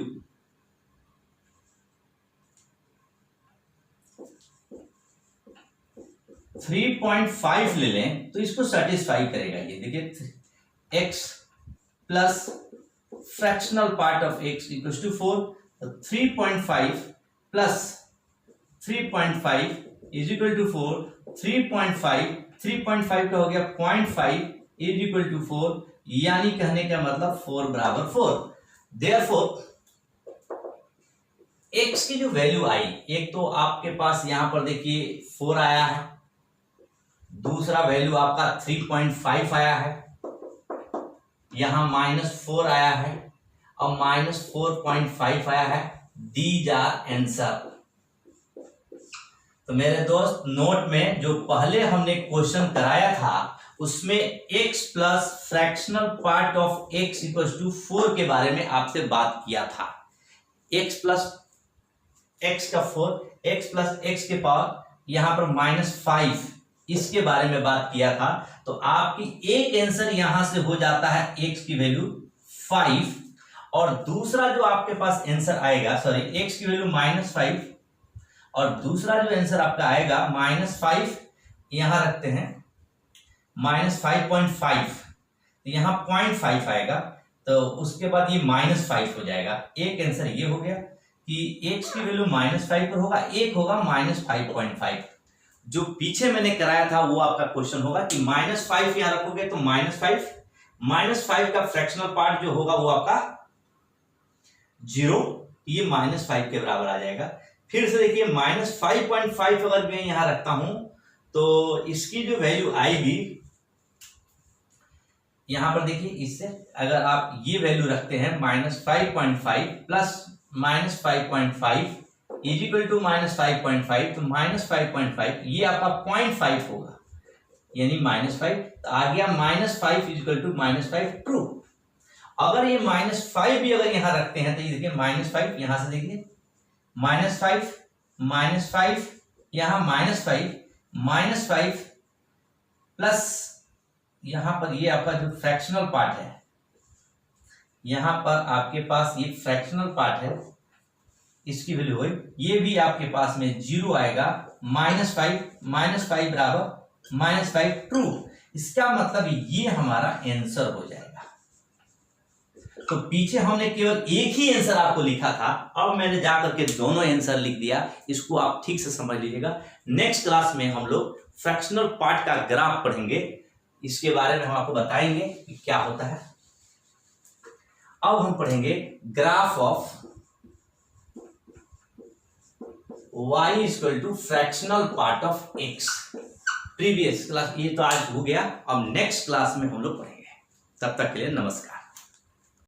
3.5 ले लें तो इसको सेटिस्फाई करेगा। ये देखिए x plus fractional part of x equals to 4, तो 3.5 प्लस 3.5 इज इक्वल टू 4, 3.5 का हो गया 0.5 इज इक्वल टू 4, यानी कहने का मतलब 4 बराबर 4। देयरफॉर x की जो वैल्यू आई, एक तो आपके पास यहां पर देखिए 4 आया है, दूसरा वैल्यू आपका 3.5 आया है, यहां -4 आया है और -4.5 आया है। These are answer. तो मेरे दोस्त नोट में जो पहले हमने क्वेश्चन कराया था उसमें x plus fractional part of x equals to 4 के बारे में आपसे बात किया था। x प्लस x का 4, x प्लस x के पावर यहां पर -5, इसके बारे में बात किया था। तो आपकी एक आंसर यहां से हो जाता है x की वैल्यू 5, और दूसरा जो आपके पास आंसर आएगा, सॉरी x की वैल्यू -5 और दूसरा जो आंसर आपका आएगा -5, यहां रखते हैं -5.5, यहां 0.5 आएगा, तो उसके बाद ये -5 हो जाएगा। एक आंसर ये हो गया कि x की वैल्यू -5 पर होगा, एक होगा -5.5। जो पीछे मैंने कराया था वो आपका क्वेश्चन होगा कि -5 यहां रखोगे तो -5 का फ्रैक्शनल पार्ट जो होगा वो आपका 0, ये -5 के बराबर आ जाएगा। फिर से देखिए -5.5 अगर मैं यहां रखता हूं तो इसकी जो वैल्यू आएगी, यहां पर देखिए इससे अगर आप ये वैल्यू रखते हैं -5.5 प्लस -5.5 इज इक्वल टू -5.5, तो -5.5 ये आपका 0.5 होगा, यानी -5, तो आ गया -5 इज इक्वल टू -5 ट्रू। अगर ये -5 भी अगर यहां रखते हैं तो ये देखिए -5, यहां से देखिए -5 यहां -5 प्लस यहां पर ये आपका जो फ्रैक्शनल पार्ट है, यहां पर आपके पास ये फ्रैक्शनल पार्ट है, इसकी वैल्यू है, ये भी आपके पास में 0 आएगा, -5 बराबर -5 ट्रू। इसका मतलब ये हमारा आंसर हो जाएगा। तो पीछे हमने केवल एक ही आंसर आपको लिखा था, अब मैंने जाकर के दोनों आंसर लिख दिया। इसको आप ठीक से समझ लीजिएगा। नेक्स्ट क्लास में हम लोग फ्रैक्शनल पार्ट का ग्राफ पढ़ेंगे, इसके बारे में हम आपको बताएंगे कि क्या होता है। अब हम पढ़ेंगे graph of y equal to fractional part of x। Previous class ये तो आज हो गया, अब नेक्स्ट क्लास में हम लोग पढ़ेंगे। तब तक के लिए नमस्कार।